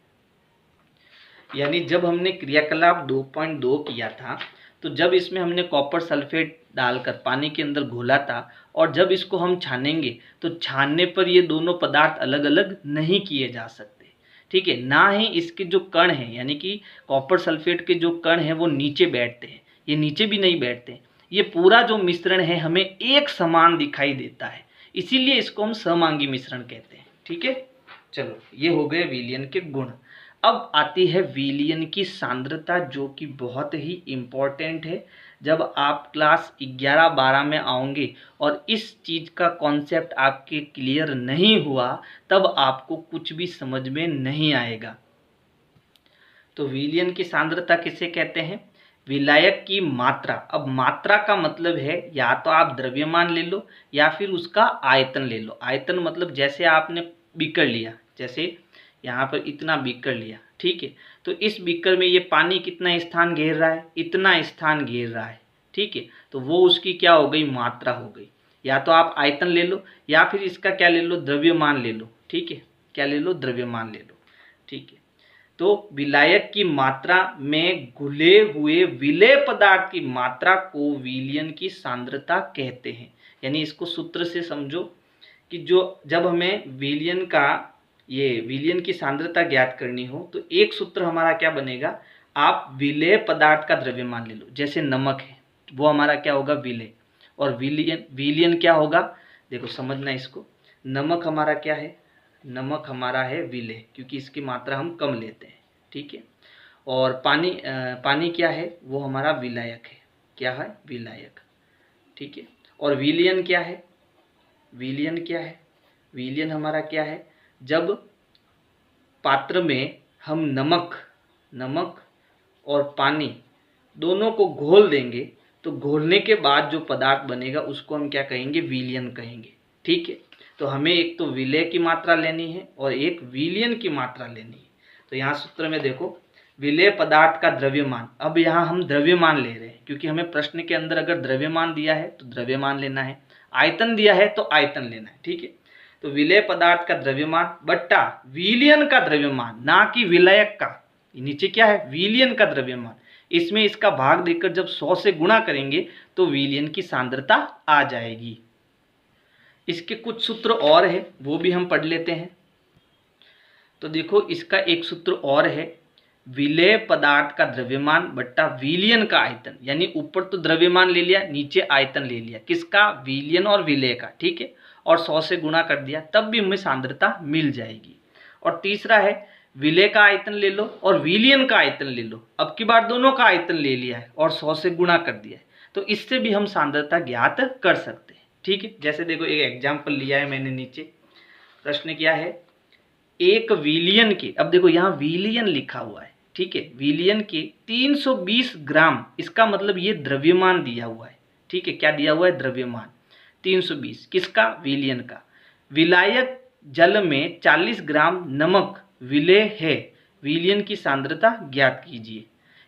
यानी जब हमने क्रियाकलाप 2.2 किया था तो जब इसमें हमने कॉपर सल्फेट डालकर पानी के अंदर घोला था और जब इसको हम छानेंगे तो छानने पर ये दोनों पदार्थ अलग अलग नहीं किए जा सकते, ठीक है। ना ही इसके जो कण हैं, यानी कि कॉपर सल्फेट के जो कण हैं वो नीचे बैठते हैं, ये नीचे भी नहीं बैठते। ये पूरा जो मिश्रण है हमें एक समान दिखाई देता है, इसीलिए इसको हम सहमांगी मिश्रण कहते हैं, ठीक है। चलो, ये हो गए विलयन के गुण। अब आती है विलयन की सांद्रता, जो कि बहुत ही इम्पोर्टेंट है। जब आप क्लास 11-12 में आओगे और इस चीज़ का कॉन्सेप्ट आपके क्लियर नहीं हुआ तब आपको कुछ भी समझ में नहीं आएगा। तो विलयन की सांद्रता किसे कहते हैं, विलायक की मात्रा। अब मात्रा का मतलब है या तो आप द्रव्यमान ले लो या फिर उसका आयतन ले लो। आयतन मतलब जैसे आपने बीकर लिया, जैसे यहाँ पर इतना बीकर लिया, ठीक है, तो इस बीकर में ये पानी कितना स्थान घेर रहा है, इतना स्थान घेर रहा है, ठीक है, तो वो उसकी क्या हो गई, मात्रा हो गई। या तो आप आयतन ले लो या फिर इसका क्या ले लो, द्रव्यमान ले लो, ठीक है, क्या ले लो, द्रव्यमान ले लो, ठीक है। तो विलायक की मात्रा में घुले हुए विलेय पदार्थ की मात्रा को विलयन की सांद्रता कहते हैं। यानी इसको सूत्र से समझो कि जो जब हमें विलयन की सांद्रता ज्ञात करनी हो तो एक सूत्र हमारा क्या बनेगा, आप विलेय पदार्थ का द्रव्यमान ले लो। जैसे नमक है वो हमारा क्या होगा, विलेय, और विलयन क्या होगा, देखो समझना इसको। नमक हमारा क्या है, नमक हमारा है विलेय, क्योंकि इसकी मात्रा हम कम लेते हैं, ठीक है। और पानी क्या है, वो हमारा विलायक है, क्या है, विलायक, ठीक है। और विलयन क्या है, विलयन क्या है, विलयन हमारा क्या है, जब पात्र में हम नमक और पानी दोनों को घोल देंगे तो घोलने के बाद जो पदार्थ बनेगा उसको हम क्या कहेंगे, विलयन कहेंगे। ठीक है, तो हमें एक तो विलय की मात्रा लेनी है और एक विलयन की मात्रा लेनी है। तो यहाँ सूत्र में देखो, विलय पदार्थ का द्रव्यमान। अब यहाँ हम द्रव्यमान ले रहे हैं क्योंकि हमें प्रश्न के अंदर अगर द्रव्यमान दिया है तो द्रव्यमान लेना है, आयतन दिया है तो आयतन लेना है। ठीक है, तो विलय पदार्थ का द्रव्यमान बट्टा विलयन का द्रव्यमान, ना कि विलायक का। नीचे क्या है, विलयन का द्रव्यमान। इसमें इसका भाग देकर जब 100 से गुणा करेंगे तो विलयन की सांद्रता आ जाएगी। इसके कुछ सूत्र और है, वो भी हम पढ़ लेते हैं। तो देखो, इसका एक सूत्र और है, विलय पदार्थ का द्रव्यमान बट्टा विलयन का आयतन। यानी ऊपर तो द्रव्यमान ले लिया, नीचे आयतन ले लिया, किसका, विलयन और विलय का। ठीक है, और 100 से गुणा कर दिया, तब भी हमें सांद्रता मिल जाएगी। और तीसरा है, विलय का आयतन ले लो और विलयन का आयतन ले लो। अब की बार दोनों का आयतन ले लिया है और 100 से गुणा कर दिया है, तो इससे भी हम सांद्रता ज्ञात कर सकते हैं। ठीक है, जैसे देखो एक एग्जाम्पल लिया है मैंने, नीचे प्रश्न किया है, एक विलयन के, अब देखो यहाँ विलयन लिखा हुआ है। ठीक है, विलयन के 320 ग्राम, इसका मतलब ये द्रव्यमान दिया हुआ है। ठीक है, क्या दिया हुआ है, द्रव्यमान 320, किसका, विलयन का। विलायक जल में 40 ग्राम नमक विलय है, विलयन की सांद्रता ज्ञात कीजिए।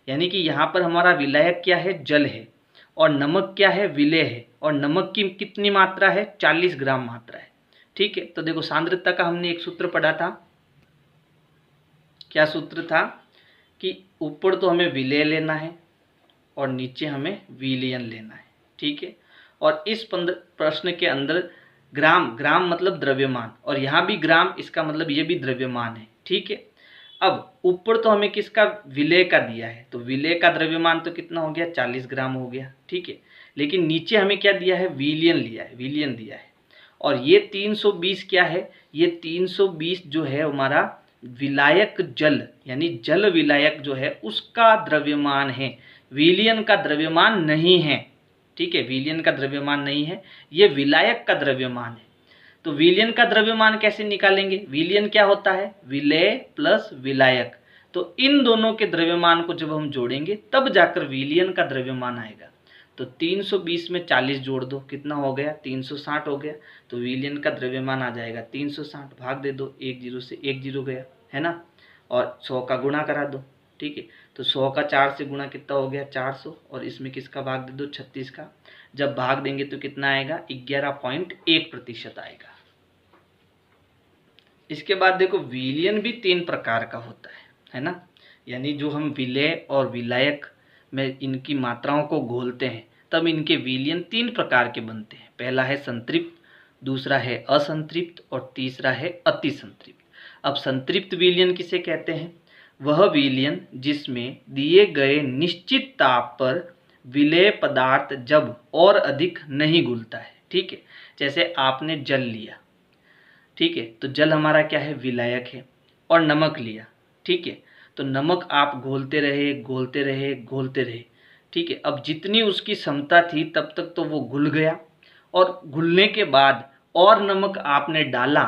यानी कि यहाँ पर हमारा विलायक क्या है, जल है, और नमक क्या है, विलय है, और नमक की कितनी मात्रा है, 40 ग्राम मात्रा है। ठीक है, तो देखो सांद्रता का हमने एक सूत्र पढ़ा था, क्या सूत्र था, कि ऊपर तो हमें विलय लेना है और नीचे हमें विलयन लेना है। ठीक है, और इस प्रश्न के अंदर ग्राम मतलब द्रव्यमान, और यहाँ भी ग्राम, इसका मतलब ये भी द्रव्यमान है। ठीक है, अब ऊपर तो हमें किसका, विलय का दिया है, तो विलय का द्रव्यमान तो कितना हो गया, 40 ग्राम हो गया। ठीक है, लेकिन नीचे हमें क्या दिया है, विलयन लिया है, विलयन दिया है। और ये 320 क्या है, ये 320 जो है हमारा विलायक जल, यानी जल विलायक जो है उसका द्रव्यमान है, विलयन का द्रव्यमान नहीं है। ठीक है, विलयन का द्रव्यमान नहीं है, ये विलायक का द्रव्यमान है। तो विलयन का द्रव्यमान कैसे निकालेंगे, विलयन क्या होता है, विलय प्लस विलायक। तो इन दोनों के द्रव्यमान को जब हम जोड़ेंगे तब जाकर विलयन का द्रव्यमान आएगा। तो 320 में 40 जोड़ दो, कितना हो गया, 360 हो गया। तो विलयन का द्रव्यमान आ जाएगा 360, भाग दे दो, 1 0 से 1 0 गया, है ना, और 100 का गुणा करा दो। ठीक है, तो 100 का 4 से गुणा कितना हो गया, 400, और इसमें किसका भाग दे दो, 36 का। जब भाग देंगे तो कितना आएगा, 11.1% आएगा। इसके बाद देखो, विलयन भी 3 प्रकार का होता है ना, यानी जो हम विलय और विलायक में इनकी मात्राओं को घोलते हैं तब इनके विलयन 3 प्रकार के बनते हैं। पहला है संतृप्त, दूसरा है असंतृप्त, और तीसरा है अति संतृप्त। अब संतृप्त विलयन किसे कहते हैं, वह विलयन जिसमें दिए गए निश्चित ताप पर विलय पदार्थ जब और अधिक नहीं घुलता है। ठीक है, जैसे आपने जल लिया, ठीक है, तो जल हमारा क्या है, विलायक है, और नमक लिया। ठीक है, तो नमक आप घोलते रहे घोलते रहे घोलते रहे। ठीक है, अब जितनी उसकी क्षमता थी तब तक तो वो घुल गया, और घुलने के बाद और नमक आपने डाला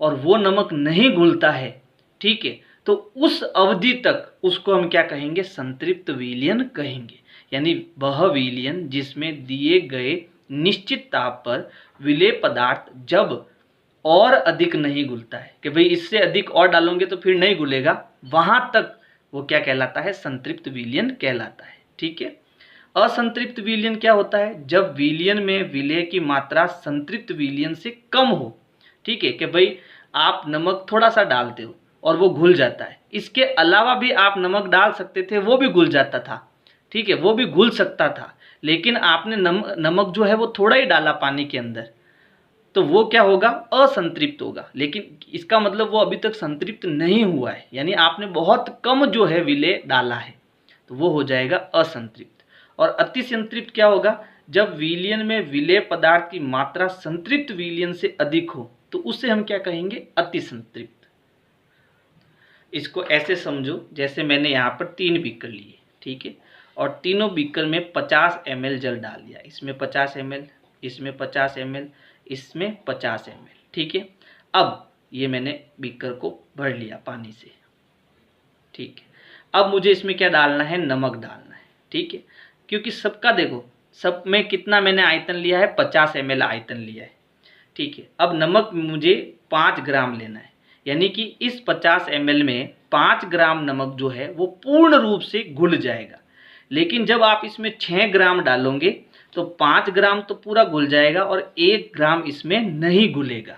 और वो नमक नहीं घुलता है। ठीक है, तो उस अवधि तक उसको हम क्या कहेंगे, संतृप्त विलयन कहेंगे। यानी वह विलयन जिसमें दिए गए निश्चित ताप पर विलय पदार्थ जब और अधिक नहीं घुलता है, कि भाई इससे अधिक और डालोगे तो फिर नहीं घुलेगा, वहां तक वो क्या कहलाता है, संतृप्त विलयन कहलाता है। ठीक है, असंतृप्त विलयन क्या होता है, जब विलयन में विलय की मात्रा संतृप्त विलयन से कम हो। ठीक है, कि भाई आप नमक थोड़ा सा डालते हो और वो घुल जाता है, इसके अलावा भी आप नमक डाल सकते थे, वो भी घुल जाता था। ठीक है, वो भी घुल सकता था, लेकिन आपने नमक जो है वो थोड़ा ही डाला पानी के अंदर, तो वो क्या होगा, असंतृप्त होगा। लेकिन इसका मतलब वो अभी तक संतृप्त नहीं हुआ है, यानी आपने बहुत कम जो है विलय डाला है, तो वो हो जाएगा असंतृप्त। और अति संतृप्त क्या होगा, जब विलयन में विलय पदार्थ की मात्रा संतृप्त विलयन से अधिक हो, तो उससे हम क्या कहेंगे, अति संतृप्त। इसको ऐसे समझो, जैसे मैंने यहाँ पर 3 बीकर लिए, ठीक है, और तीनों बीकर में 50 ml जल डाल दिया, इसमें 50 ml, इसमें 50 ml, इसमें 50 ml। ठीक है, अब ये मैंने बीकर को भर लिया पानी से, ठीक है। अब मुझे इसमें क्या डालना है, नमक डालना है, ठीक है। क्योंकि सबका देखो, सब में कितना मैंने आयतन लिया है, 50 ml आयतन लिया है, ठीक है। अब नमक मुझे 5 ग्राम लेना है, यानी कि इस 50 ml में 5 ग्राम नमक जो है वो पूर्ण रूप से घुल जाएगा। लेकिन जब आप इसमें 6 ग्राम डालोगे तो 5 ग्राम तो पूरा घुल जाएगा और 1 ग्राम इसमें नहीं घुलेगा,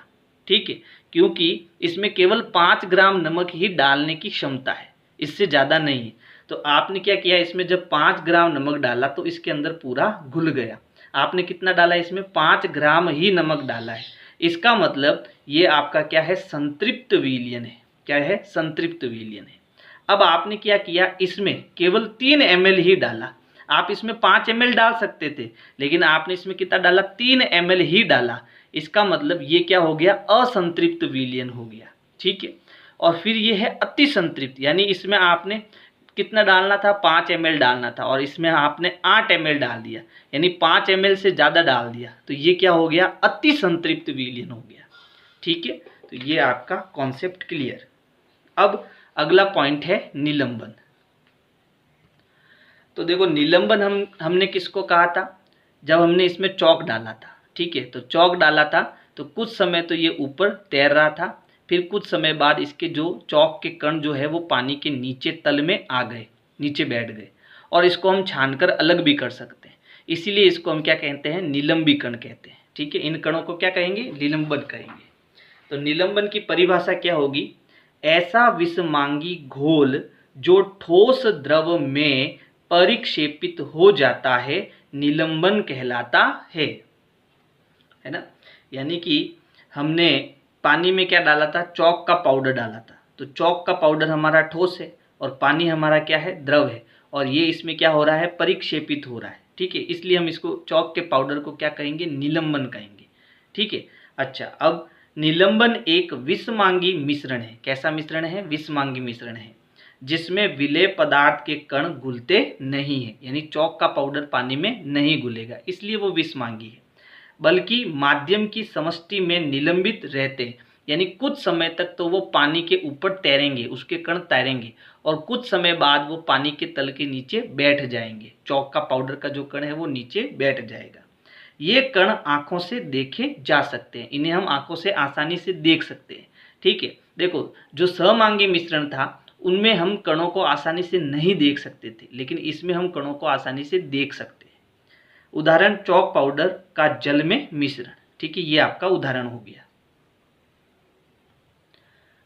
ठीक है। क्योंकि इसमें केवल 5 ग्राम नमक ही डालने की क्षमता है, इससे ज़्यादा नहीं है। तो आपने क्या किया, इसमें जब 5 ग्राम नमक डाला तो इसके अंदर पूरा घुल गया। आपने कितना डाला, इसमें 5 ग्राम ही नमक डाला है। इसका मतलब ये आपका क्या है, संतृप्त विलयन है। क्या है, संतृप्त विलयन है। अब आपने क्या किया, इसमें केवल 3 ml ही डाला। आप इसमें 5 ml डाल सकते थे, लेकिन आपने इसमें कितना डाला, 3 ml ही डाला। इसका मतलब ये क्या हो गया, असंतृप्त विलयन हो गया, ठीक है। और फिर ये है अति संतृप्त, यानी इसमें आपने कितना डालना था, 5 ml डालना था और इसमें आपने 8 ml डाल दिया, यानी 5 ml से ज़्यादा डाल दिया। तो ये क्या हो गया, अति संतृप्त विलयन हो गया, ठीक है। तो ये आपका कॉन्सेप्ट क्लियर। अब अगला पॉइंट है निलंबन। तो देखो, निलंबन हमने किसको कहा था, जब हमने इसमें चौक डाला था, ठीक है। तो चौक डाला था तो कुछ समय तो ये ऊपर तैर रहा था, फिर कुछ समय बाद इसके जो चौक के कण जो है वो पानी के नीचे तल में आ गए, नीचे बैठ गए, और इसको हम छानकर अलग भी कर सकते हैं। इसीलिए इसको हम क्या कहते हैं, निलंबीकरण कहते हैं, ठीक है। इन कणों को क्या कहेंगे, निलंबन कहेंगे। तो निलंबन की परिभाषा क्या होगी, ऐसा विषमांगी घोल जो ठोस द्रव में परिक्षेपित हो जाता है, निलंबन कहलाता है ना। यानी कि हमने पानी में क्या डाला था, चौक का पाउडर डाला था। तो चौक का पाउडर हमारा ठोस है और पानी हमारा क्या है, द्रव है, और ये इसमें क्या हो रहा है, परिक्षेपित हो रहा है, ठीक है। इसलिए हम इसको चौक के पाउडर को क्या कहेंगे, निलंबन कहेंगे, ठीक है। अच्छा, अब निलंबन एक विषमांगी मिश्रण है। कैसा मिश्रण है, विषमांगी मिश्रण है, जिसमें विलेय पदार्थ के कण घुलते नहीं है, यानी चौक का पाउडर पानी में नहीं घुलेगा, इसलिए वो विषमांगी है, बल्कि माध्यम की समष्टि में निलंबित रहते हैं। यानी कुछ समय तक तो वो पानी के ऊपर तैरेंगे, उसके कण तैरेंगे, और कुछ समय बाद वो पानी के तल के नीचे बैठ जाएंगे। चौक का पाउडर का जो कण है वो नीचे बैठ जाएगा। ये कण आंखों से देखे जा सकते हैं, इन्हें हम आंखों से आसानी से देख सकते हैं, ठीक है। देखो, जो सहमांगी मिश्रण था उनमें हम कणों को आसानी से नहीं देख सकते थे, लेकिन इसमें हम कणों को आसानी से देख सकते हैं। उदाहरण, चौक पाउडर का जल में मिश्रण, ठीक है, ये आपका उदाहरण हो गया।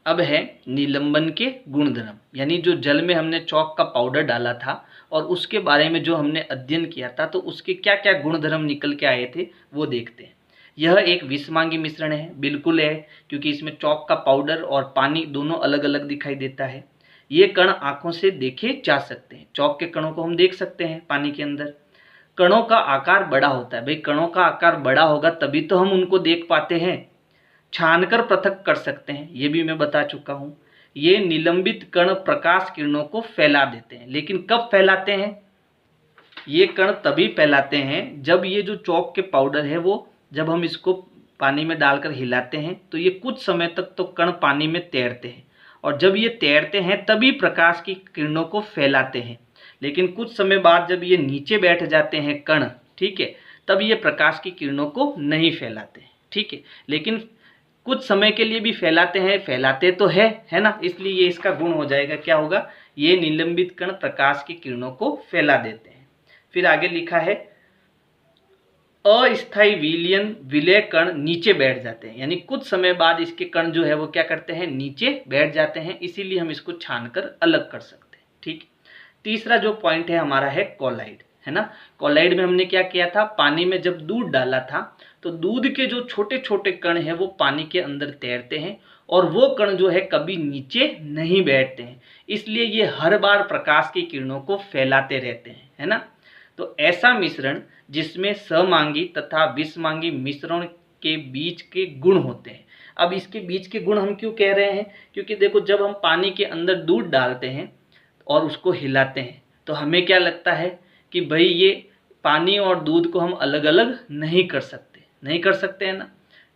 अब है निलंबन के गुणधर्म, यानी जो जल में हमने चौक का पाउडर डाला था और उसके बारे में जो हमने अध्ययन किया था, तो उसके क्या क्या गुणधर्म निकल के आए थे वो देखते हैं। यह एक विषमांगी मिश्रण है, बिल्कुल है, क्योंकि इसमें चौक का पाउडर और पानी दोनों अलग अलग दिखाई देता है। ये कण आंखों से देखे जा सकते हैं, चौक के कणों को हम देख सकते हैं पानी के अंदर। कणों का आकार बड़ा होता है, भाई कणों का आकार बड़ा होगा तभी तो हम उनको देख पाते हैं। छानकर पृथक कर सकते हैं, ये भी मैं बता चुका हूँ। ये निलंबित कण प्रकाश किरणों को फैला देते हैं, लेकिन कब फैलाते हैं, ये कण तभी फैलाते हैं जब ये जो चौक के पाउडर है वो, जब हम इसको पानी में डालकर हिलाते हैं तो ये कुछ समय तक तो कण पानी में तैरते हैं, और जब ये तैरते हैं तभी प्रकाश की किरणों को फैलाते हैं। लेकिन कुछ समय बाद जब ये नीचे बैठ जाते हैं कण, ठीक है, तब ये प्रकाश की किरणों को नहीं फैलाते, ठीक है। लेकिन कुछ समय के लिए भी फैलाते हैं, फैलाते तो है ना, इसलिए ये इसका गुण हो जाएगा, क्या होगा, ये निलंबित कण प्रकाश की किरणों को फैला देते हैं। फिर आगे लिखा है, अस्थायी विलयन, विलय कण नीचे बैठ जाते हैं, यानी कुछ समय बाद इसके कण जो है वो क्या करते हैं, नीचे बैठ जाते हैं, इसीलिए हम इसको छानकर अलग कर सकते हैं, ठीक। तीसरा जो पॉइंट है हमारा है कोलाइड, है ना। कोलाइड में हमने क्या किया था, पानी में जब दूध डाला था तो दूध के जो छोटे छोटे कण हैं वो पानी के अंदर तैरते हैं, और वो कण जो है कभी नीचे नहीं बैठते हैं, इसलिए ये हर बार प्रकाश की किरणों को फैलाते रहते हैं, है ना। तो ऐसा मिश्रण जिसमें सहमांगी तथा विषमांगी मिश्रण के बीच के गुण होते हैं। अब इसके बीच के गुण हम क्यों कह रहे हैं, क्योंकि देखो, जब हम पानी के अंदर दूध डालते हैं और उसको हिलाते हैं तो हमें क्या लगता है कि भाई ये पानी और दूध को हम अलग अलग नहीं कर सकते, नहीं कर सकते हैं ना,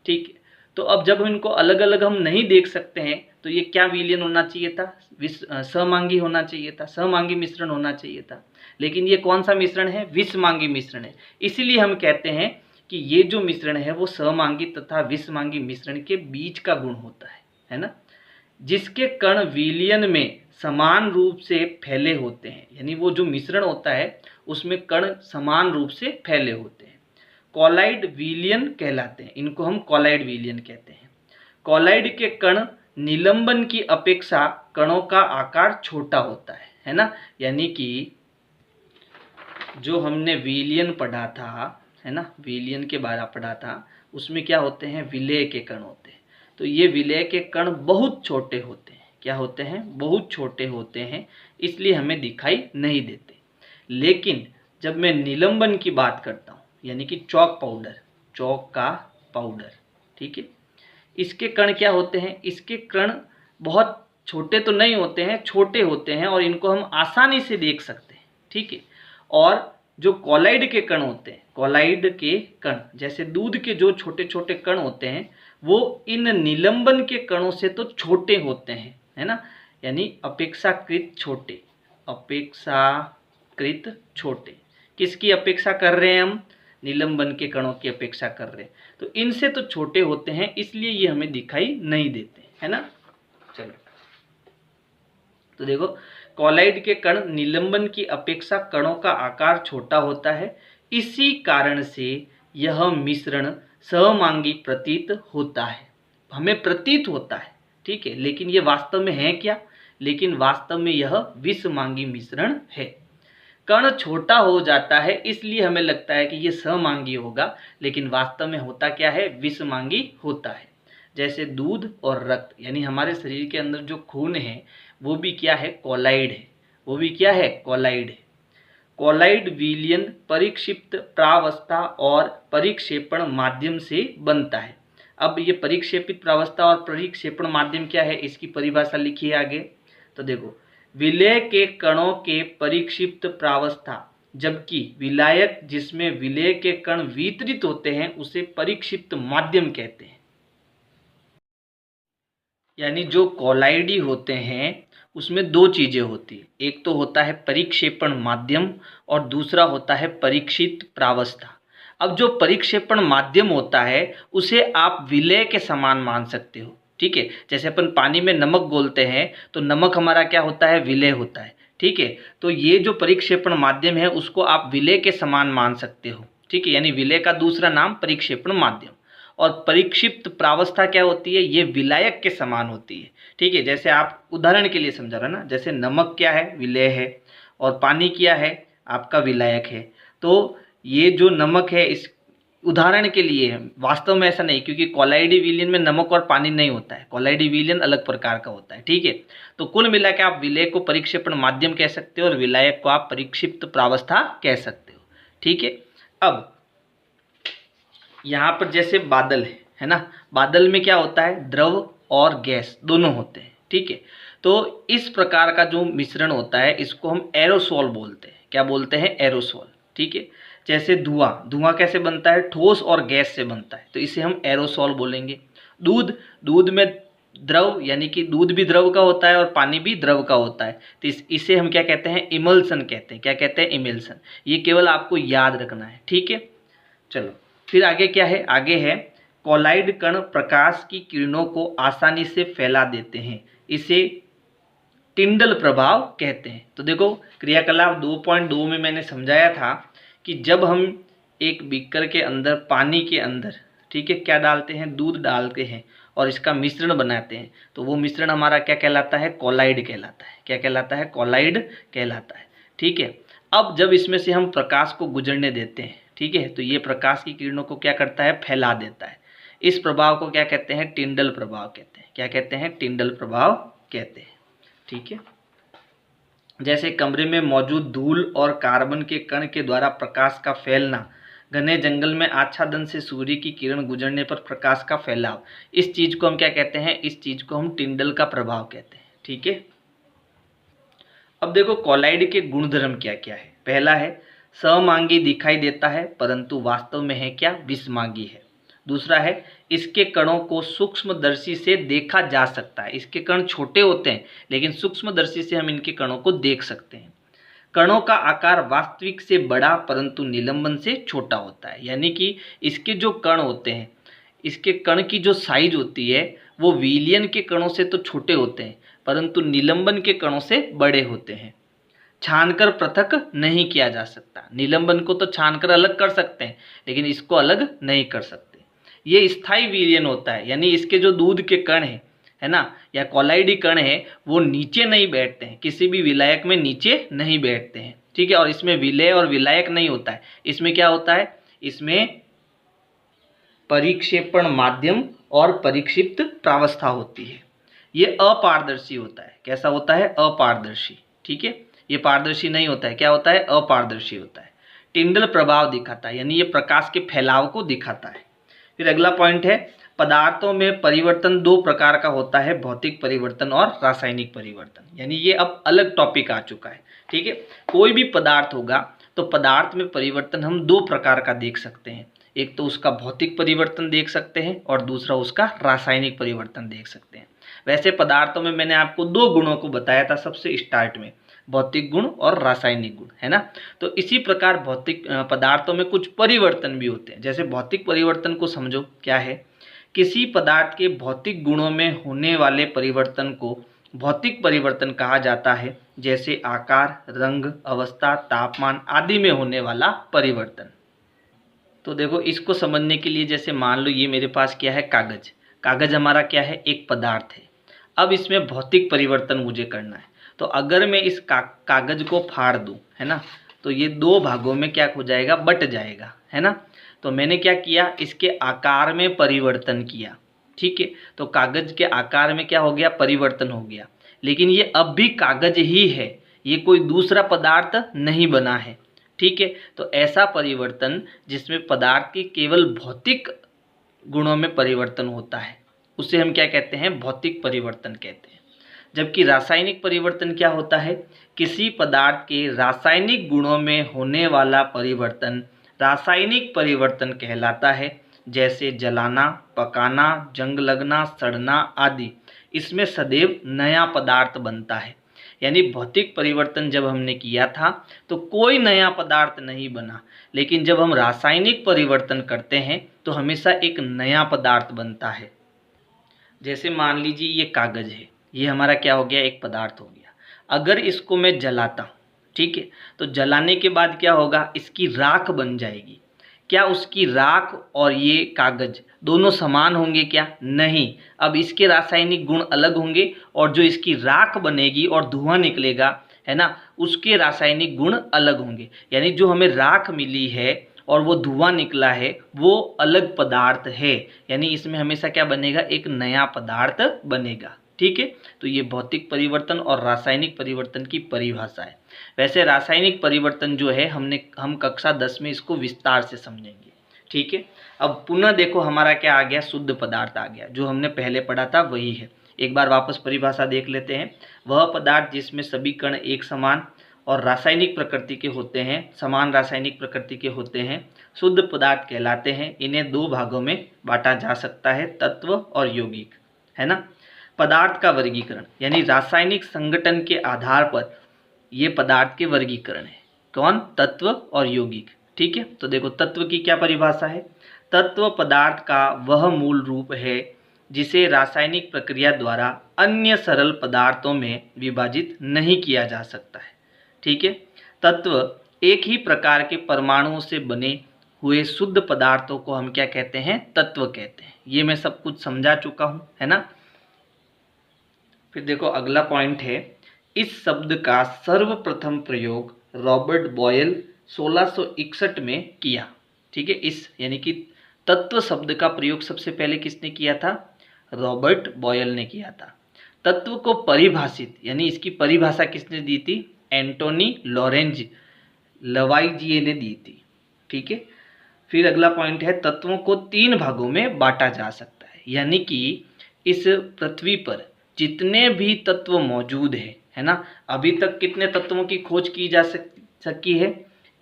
ठीक है। तो अब जब इनको अलग अलग हम नहीं देख सकते हैं तो ये क्या विलयन होना चाहिए था, सहमांगी होना चाहिए था, सहमांगी मिश्रण होना चाहिए था। लेकिन ये कौन सा मिश्रण है, विषमांगी मिश्रण है। इसीलिए हम कहते हैं कि ये जो मिश्रण है वो सहमांगी तथा विषमांगी मिश्रण के बीच का गुण होता है ना। जिसके कण विलयन में समान रूप से फैले होते हैं, यानी वो जो मिश्रण होता है उसमें कण समान रूप से फैले होते हैं, कॉलाइड विलयन कहलाते हैं। इनको हम कॉलाइड विलयन कहते हैं। कॉलाइड के कण निलंबन की अपेक्षा कणों का आकार छोटा होता है ना। यानी कि जो हमने विलयन पढ़ा था, है ना, विलयन के बारे में पढ़ा था, उसमें क्या होते हैं, विलेय के कण होते हैं। तो ये विलेय के कण बहुत छोटे होते हैं। क्या होते हैं, बहुत छोटे होते हैं, इसलिए हमें दिखाई नहीं देते। लेकिन जब मैं निलंबन की बात करता हूँ, यानी कि चौक पाउडर, चौक का पाउडर, ठीक है, इसके कण क्या होते हैं, इसके कण बहुत छोटे तो नहीं होते हैं, छोटे होते हैं और इनको हम आसानी से देख सकते हैं, ठीक है। और जो कॉलाइड के कण होते हैं, कॉलाइड के कण जैसे दूध के जो छोटे छोटे कण होते हैं वो इन निलंबन के कणों से तो छोटे होते हैं, है ना, यानी अपेक्षाकृत छोटे, अपेक्षाकृत छोटे। किसकी अपेक्षा कर रहे हैं हम, निलंबन के कणों की अपेक्षा कर रहे हैं। तो इनसे तो छोटे होते हैं, इसलिए ये हमें दिखाई नहीं देते, है ना। चलो तो देखो, कॉलाइड के कण निलंबन की अपेक्षा कणों का आकार छोटा होता है, इसी कारण से यह मिश्रण सहमांगी प्रतीत होता है, हमें प्रतीत होता है, ठीक है। लेकिन ये वास्तव में है क्या, लेकिन वास्तव में यह विषमांगी मिश्रण है। कण छोटा हो जाता है इसलिए हमें लगता है कि ये सहमांगी होगा, लेकिन वास्तव में होता क्या है, विषमांगी होता है। जैसे दूध और रक्त, यानी हमारे शरीर के अंदर जो खून है वो भी क्या है, कॉलाइड है, वो भी क्या है, कॉलाइड है। कॉलाइड विलयन परिक्षिप्त प्रावस्था और परिक्षेपण माध्यम से बनता है। अब ये परिक्षेपित प्रावस्था और परिक्षेपण माध्यम क्या है, इसकी परिभाषा लिखिए आगे। तो देखो, विलेय के कणों के परिक्षिप्त प्रावस्था, जबकि विलायक जिसमें विलेय के कण वितरित होते हैं उसे परिक्षिप्त माध्यम कहते हैं। यानी जो कॉलाइडी होते हैं उसमें दो चीजें होती है, एक तो होता है परिक्षेपण माध्यम और दूसरा होता है परीक्षित प्रावस्था। अब जो परिक्षेपण माध्यम होता है उसे आप विलेय के समान मान सकते हो, ठीक है। जैसे अपन पानी में नमक घोलते हैं तो नमक हमारा क्या होता है, विलेय होता है, ठीक है। तो ये जो परिक्षेपण माध्यम है उसको आप विलेय के समान मान सकते हो, ठीक है। यानी विलेय का दूसरा नाम परिक्षेपण माध्यम। और परिक्षिप्त प्रावस्था क्या होती है, ये विलायक के समान होती है, ठीक है। जैसे आप उदाहरण के लिए समझा रहा ना, जैसे नमक क्या है, विलेय है, और पानी क्या है, आपका विलायक है। तो ये जो नमक है इस उदाहरण के लिए है, वास्तव में ऐसा नहीं, क्योंकि कॉलाइडी विलयन में नमक और पानी नहीं होता है, कॉलाइडी विलयन अलग प्रकार का होता है, ठीक है। तो कुल मिला के आप विलेय को परिक्षेपण माध्यम कह सकते हो और विलायक को आप परिक्षिप्त प्रावस्था कह सकते हो, ठीक है। अब यहाँ पर जैसे बादल है ना, बादल में क्या होता है, द्रव और गैस दोनों होते हैं, ठीक है। तो इस प्रकार का जो मिश्रण होता है इसको हम एरोसोल बोलते हैं। क्या बोलते हैं, एरोसोल, ठीक है। जैसे धुआं, धुआं कैसे बनता है, ठोस और गैस से बनता है, तो इसे हम एरोसोल बोलेंगे। दूध, दूध में द्रव, यानी कि दूध भी द्रव का होता है और पानी भी द्रव का होता है, तो इसे हम क्या कहते हैं, इमल्सन कहते हैं। क्या कहते हैं, इमल्सन। ये केवल आपको याद रखना है, ठीक है। चलो फिर आगे क्या है, आगे है कॉलाइड कण प्रकाश की किरणों को आसानी से फैला देते हैं, इसे टिंडल प्रभाव कहते हैं। तो देखो, क्रियाकलाप 2.2 में मैंने समझाया था कि जब हम एक बीकर के अंदर, पानी के अंदर, ठीक है, क्या डालते हैं, दूध डालते हैं और इसका मिश्रण बनाते हैं, तो वो मिश्रण हमारा क्या कहलाता है, कॉलाइड कहलाता है। क्या कहलाता है, कॉलाइड कहलाता है, ठीक है। अब जब इसमें से हम प्रकाश को गुजरने देते हैं, ठीक है, तो ये प्रकाश की किरणों को क्या करता है, फैला देता है। इस प्रभाव को क्या कहते हैं, टिंडल प्रभाव कहते हैं। क्या कहते हैं, टिंडल प्रभाव कहते हैं, ठीक है। जैसे कमरे में मौजूद धूल और कार्बन के कण के द्वारा प्रकाश का फैलना, घने जंगल में आच्छादन से सूर्य की किरण गुजरने पर प्रकाश का फैलाव, इस चीज को हम क्या कहते हैं, इस चीज को हम टिंडल का प्रभाव कहते हैं, ठीक है। अब देखो कॉलाइड के गुणधर्म क्या क्या है। पहला है, सहमांगी दिखाई देता है परंतु वास्तव में है क्या, विषमांगी है। दूसरा है इसके कणों को सूक्ष्मदर्शी से देखा जा सकता है। इसके कण छोटे होते हैं लेकिन सूक्ष्मदर्शी से हम इनके कणों को देख सकते हैं। कणों का आकार वास्तविक से बड़ा परंतु निलंबन से छोटा होता है, यानी कि इसके जो कण होते हैं, इसके कण की जो साइज होती है वो विलियन के कणों से तो छोटे होते हैं परंतु निलंबन के कणों से बड़े होते हैं। छानकर पृथक नहीं किया जा सकता। निलंबन को तो छानकर अलग कर सकते हैं लेकिन इसको अलग नहीं कर सकते। ये स्थायी विलयन होता है, यानी इसके जो दूध के कण हैं, है ना, या कॉलाइडी कण है, वो नीचे नहीं बैठते हैं, किसी भी विलायक में नीचे नहीं बैठते हैं। ठीक है, और इसमें विलय और विलायक नहीं होता है। इसमें क्या होता है, इसमें परिक्षेपण माध्यम और परिक्षिप्त प्रावस्था होती है। ये अपारदर्शी होता है। कैसा होता है, अपारदर्शी। ठीक है, ये पारदर्शी नहीं होता है। क्या होता है, अपारदर्शी होता है। टिंडल प्रभाव दिखाता है, यानी ये प्रकाश के फैलाव को दिखाता है। फिर अगला पॉइंट है, पदार्थों में परिवर्तन दो प्रकार का होता है, भौतिक परिवर्तन और रासायनिक परिवर्तन। यानी ये अब अलग टॉपिक आ चुका है। ठीक है, कोई भी पदार्थ होगा तो पदार्थ में परिवर्तन हम दो प्रकार का देख सकते हैं। एक तो उसका भौतिक परिवर्तन देख सकते हैं और दूसरा उसका रासायनिक परिवर्तन देख सकते हैं। वैसे पदार्थों में मैंने आपको दो गुणों को बताया था सबसे स्टार्ट में, भौतिक गुण और रासायनिक गुण, है ना। तो इसी प्रकार भौतिक पदार्थों में कुछ परिवर्तन भी होते हैं। जैसे भौतिक परिवर्तन को समझो, क्या है, किसी पदार्थ के भौतिक गुणों में होने वाले परिवर्तन को भौतिक परिवर्तन कहा जाता है। जैसे आकार, रंग, अवस्था, तापमान आदि में होने वाला परिवर्तन। तो देखो, इसको समझने के लिए जैसे मान लो ये मेरे पास क्या है, कागज। कागज हमारा क्या है, एक पदार्थ है। अब इसमें भौतिक परिवर्तन मुझे करना है। तो अगर मैं इस कागज को फाड़ दूं, है ना, तो ये दो भागों में क्या हो जाएगा, बट जाएगा, है ना। तो मैंने क्या किया, इसके आकार में परिवर्तन किया। ठीक है, तो कागज के आकार में क्या हो गया, परिवर्तन हो गया। लेकिन ये अब भी कागज ही है, ये कोई दूसरा पदार्थ नहीं बना है। ठीक है, तो ऐसा परिवर्तन जिसमें पदार्थ की केवल भौतिक गुणों में परिवर्तन होता है उसे हम क्या कहते हैं, भौतिक परिवर्तन कहते हैं। जबकि रासायनिक परिवर्तन क्या होता है, किसी पदार्थ के रासायनिक गुणों में होने वाला परिवर्तन रासायनिक परिवर्तन कहलाता है। जैसे जलाना, पकाना, जंग लगना, सड़ना आदि। इसमें सदैव नया पदार्थ बनता है। यानी भौतिक परिवर्तन जब हमने किया था तो कोई नया पदार्थ नहीं बना, लेकिन जब हम रासायनिक परिवर्तन करते हैं तो हमेशा एक नया पदार्थ बनता है। जैसे मान लीजिए ये कागज है, ये हमारा क्या हो गया, एक पदार्थ हो गया। अगर इसको मैं जलाता हूँ, ठीक है, तो जलाने के बाद क्या होगा, इसकी राख बन जाएगी। क्या उसकी राख और ये कागज दोनों समान होंगे क्या, नहीं। अब इसके रासायनिक गुण अलग होंगे और जो इसकी राख बनेगी और धुआं निकलेगा, है ना, उसके रासायनिक गुण अलग होंगे। यानी जो हमें राख मिली है और वो धुआं निकला है वो अलग पदार्थ है। यानी इसमें हमेशा क्या बनेगा, एक नया पदार्थ बनेगा। ठीक है, तो ये भौतिक परिवर्तन और रासायनिक परिवर्तन की परिभाषा है। वैसे रासायनिक परिवर्तन जो है हम कक्षा 10 में इसको विस्तार से समझेंगे। ठीक है, अब पुनः देखो हमारा क्या आ गया, शुद्ध पदार्थ आ गया। जो हमने पहले पढ़ा था वही है। एक बार वापस परिभाषा देख लेते हैं। वह पदार्थ जिसमें सभी कण एक समान और रासायनिक प्रकृति के होते हैं, समान रासायनिक प्रकृति के होते हैं, शुद्ध पदार्थ कहलाते हैं। इन्हें दो भागों में बांटा जा सकता है, तत्व और यौगिक, है ना। पदार्थ का वर्गीकरण, यानी रासायनिक संगठन के आधार पर ये पदार्थ के वर्गीकरण है। कौन, तत्व और यौगिक। ठीक है, तो देखो तत्व की क्या परिभाषा है। तत्व पदार्थ का वह मूल रूप है जिसे रासायनिक प्रक्रिया द्वारा अन्य सरल पदार्थों में विभाजित नहीं किया जा सकता है। ठीक है, तत्व एक ही प्रकार के परमाणुओं से बने हुए शुद्ध पदार्थों को हम क्या कहते हैं, तत्व कहते हैं। ये मैं सब कुछ समझा चुका हूँ, है ना। फिर देखो अगला पॉइंट है, इस शब्द का सर्वप्रथम प्रयोग रॉबर्ट बॉयल 1661 में किया। ठीक है, इस यानी कि तत्व शब्द का प्रयोग सबसे पहले किसने किया था, रॉबर्ट बॉयल ने किया था। तत्व को परिभाषित यानी इसकी परिभाषा किसने दी थी, एंटोनी लॉरेंज लवाइजिए ने दी थी। ठीक है, फिर अगला पॉइंट है, तत्वों को तीन भागों में बांटा जा सकता है। यानी कि इस पृथ्वी पर जितने भी तत्व मौजूद है ना, अभी तक कितने तत्वों की खोज की जा सकी है,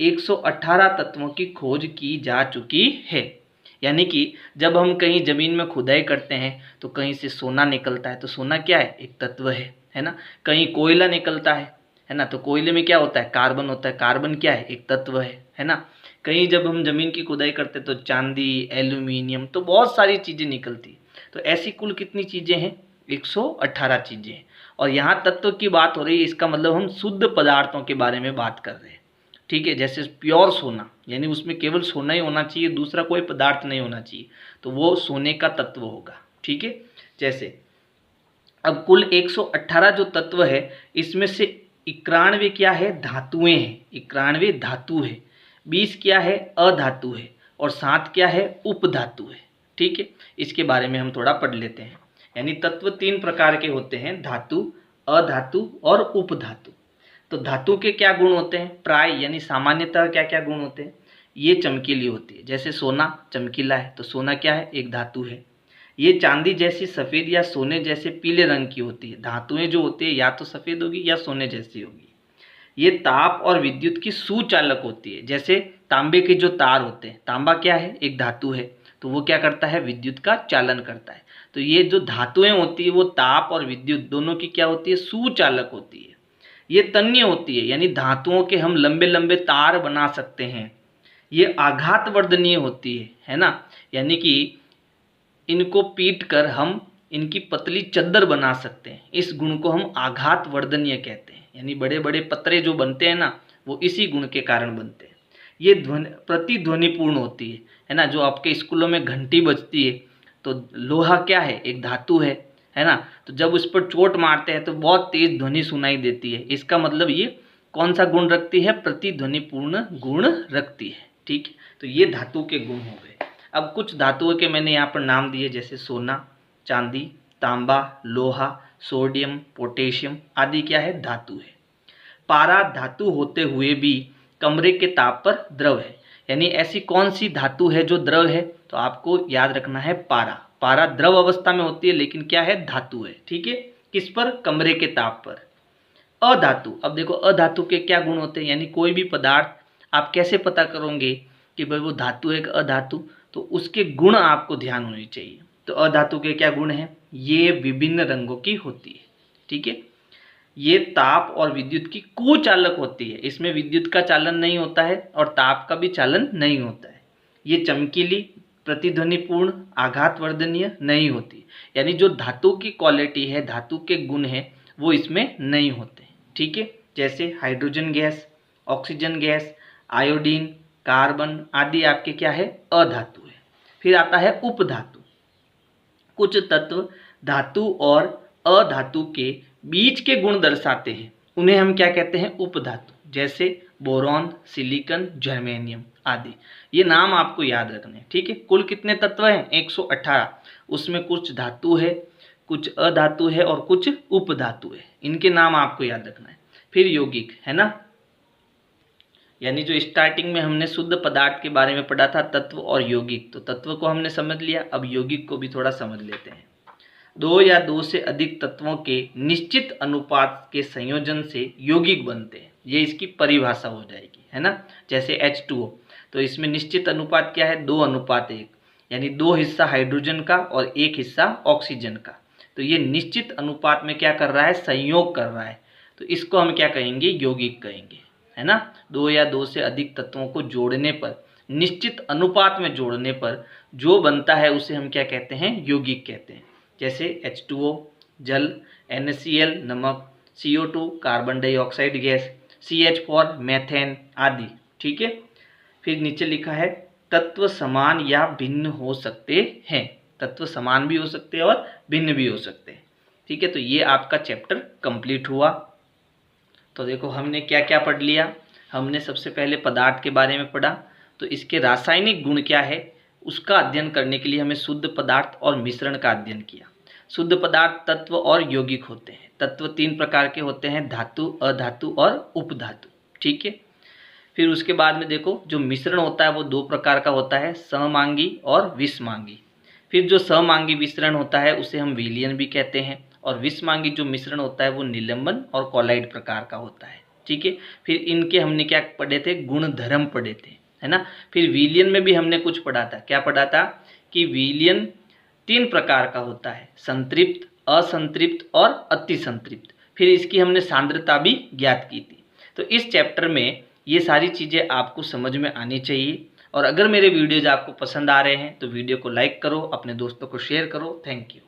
118 तत्वों की खोज की जा चुकी है। यानी कि जब हम कहीं ज़मीन में खुदाई करते हैं तो कहीं से सोना निकलता है, तो सोना क्या है, एक तत्व है ना। कहीं कोयला निकलता है ना, तो कोयले में क्या होता है, कार्बन होता है, कार्बन क्या है, एक तत्व है ना। कहीं जब हम ज़मीन की खुदाई करते हैं तो चांदी, एल्यूमिनियम, तो बहुत सारी चीज़ें निकलती। तो ऐसी कुल कितनी चीज़ें हैं, 118 चीज़ें हैं। और यहाँ तत्व की बात हो रही है, इसका मतलब हम शुद्ध पदार्थों के बारे में बात कर रहे हैं, ठीक है। जैसे प्योर सोना, यानी उसमें केवल सोना ही होना चाहिए, दूसरा कोई पदार्थ नहीं होना चाहिए, तो वो सोने का तत्व होगा, ठीक है। जैसे अब कुल 118 जो तत्व है, इसमें से 91 क्या है, धातुएं हैं, 91 धातु है, 20 क्या है, अधातु है, और 7 क्या है, उपधातु है, ठीक है। इसके बारे में हम थोड़ा पढ़ लेते हैं। यानी तत्व 3 प्रकार के होते हैं, धातु, अधातु और उपधातु। तो धातु के क्या गुण होते हैं, प्राय यानी सामान्यतः क्या क्या गुण होते हैं, ये चमकीली होती है। जैसे सोना चमकीला है, तो सोना क्या है, एक धातु है। ये चांदी जैसी सफ़ेद या सोने जैसे पीले रंग की होती है। धातुएं जो होती है या तो सफ़ेद होगी या सोने जैसी होगी। ये ताप और विद्युत की सुचालक होती है। जैसे तांबे के जो तार होते हैं, तांबा क्या है, एक धातु है, तो वो क्या करता है, विद्युत का चालन करता है। तो ये जो धातुएं होती है वो ताप और विद्युत दोनों की क्या होती है, सुचालक होती है। ये तन्य होती है, यानी धातुओं के हम लंबे लंबे तार बना सकते हैं। ये आघात वर्धनीय होती है ना, यानी कि इनको पीट कर हम इनकी पतली चद्दर बना सकते हैं। इस गुण को हम आघात वर्धनीय कहते हैं, यानी बड़े बड़े पतरे जो बनते हैं ना, वो इसी गुण के कारण बनते हैं। ये प्रतिध्वनिपूर्ण होती है ना। जो आपके स्कूलों में घंटी बजती है, तो लोहा क्या है, एक धातु है ना। तो जब उस पर चोट मारते हैं तो बहुत तेज ध्वनि सुनाई देती है। इसका मतलब ये कौन सा गुण रखती है, प्रतिध्वनिपूर्ण गुण रखती है, ठीक है। तो ये धातु के गुण हो गए। अब कुछ धातुओं के मैंने यहाँ पर नाम दिए, जैसे सोना, चांदी, तांबा, लोहा, सोडियम, पोटेशियम आदि क्या है, धातु है। पारा धातु होते हुए भी कमरे के ताप पर द्रव है। यानी ऐसी कौन सी धातु है जो द्रव है, तो आपको याद रखना है पारा। पारा द्रव अवस्था में होती है, लेकिन क्या है, धातु है, ठीक है। किस पर, कमरे के ताप पर। अधातु, अब देखो अधातु के क्या गुण होते हैं, यानी कोई भी पदार्थ आप कैसे पता करोगे कि भाई वो धातु है कि अधातु, तो उसके गुण आपको ध्यान होने चाहिए। तो अधातु के क्या गुण हैं, ये विभिन्न रंगों की होती है, ठीक है। ये ताप और विद्युत की कुचालक होती है, इसमें विद्युत का चालन नहीं होता है और ताप का भी चालन नहीं होता है। ये चमकीली, प्रतिध्वनिपूर्ण, आघात वर्धनीय नहीं होती, यानी जो धातु की क्वालिटी है, धातु के गुण हैं, वो इसमें नहीं होते, ठीक है। जैसे hydrogen gas, oxygen gas, iodine, carbon आदि आपके क्या है, अधातु है। फिर आता है उपधातु। कुछ तत्व धातु और अधातु के बीच के गुण दर्शाते हैं, उन्हें हम क्या कहते हैं, उपधातु। जैसे बोरॉन, सिलिकॉन, जर्मेनियम आदि। ये नाम आपको याद रखने हैं, ठीक है। कुल कितने तत्व हैं, 118। उसमें कुछ धातु है, कुछ अधातु है और कुछ उपधातु है। इनके नाम आपको याद रखना है। फिर यौगिक है ना, यानी जो स्टार्टिंग में हमने शुद्ध पदार्थ के बारे में पढ़ा था, तत्व और यौगिक। तो तत्व को हमने समझ लिया, अब यौगिक को भी थोड़ा समझ लेते हैं। 2 या 2 से अधिक तत्वों के निश्चित अनुपात के संयोजन से यौगिक बनते हैं। ये इसकी परिभाषा हो जाएगी, है ना। जैसे H2O, तो इसमें निश्चित अनुपात क्या है, 2:1, यानी 2 हिस्सा हाइड्रोजन का और 1 हिस्सा ऑक्सीजन का। तो ये निश्चित अनुपात में क्या कर रहा है, संयोग कर रहा है। तो इसको हम क्या कहेंगे, यौगिक कहेंगे, है ना। 2 या 2 से अधिक तत्वों को जोड़ने पर, निश्चित अनुपात में जोड़ने पर जो बनता है उसे हम क्या कहते हैं, यौगिक कहते हैं। जैसे H2O जल, NaCl नमक, CO2 carbon dioxide gas, CH4 methane आदि, ठीक है। फिर नीचे लिखा है तत्व समान या भिन्न हो सकते हैं। तत्व समान भी हो सकते हैं और भिन्न भी हो सकते हैं, ठीक है। तो ये आपका चैप्टर कंप्लीट हुआ। तो देखो हमने क्या क्या पढ़ लिया। हमने सबसे पहले पदार्थ के बारे में पढ़ा, तो इसके रासायनिक गुण क्या है उसका अध्ययन करने के लिए हमें शुद्ध पदार्थ और मिश्रण का अध्ययन किया। शुद्ध पदार्थ तत्व और यौगिक होते हैं। तत्व 3 प्रकार के होते हैं, धातु, अधातु और उपधातु, ठीक है। फिर उसके बाद में देखो जो मिश्रण होता है वो 2 प्रकार का होता है, सममांगी और विषमांगी। फिर जो सममांगी मिश्रण होता है उसे हम विलयन भी कहते हैं, और विषमांगी जो मिश्रण होता है वो निलंबन और कॉलाइड प्रकार का होता है, ठीक है। फिर इनके हमने क्या पढ़े थे, गुण धर्म पढ़े थे, है ना। फिर विलयन में भी हमने कुछ पढ़ा था, क्या पढ़ा था कि विलयन 3 प्रकार का होता है, संतृप्त, असंतृप्त और अति संतृप्त। फिर इसकी हमने सांद्रता भी ज्ञात की थी। तो इस चैप्टर में ये सारी चीज़ें आपको समझ में आनी चाहिए। और अगर मेरे वीडियोज़ आपको पसंद आ रहे हैं तो वीडियो को लाइक करो, अपने दोस्तों को शेयर करो। Thank you.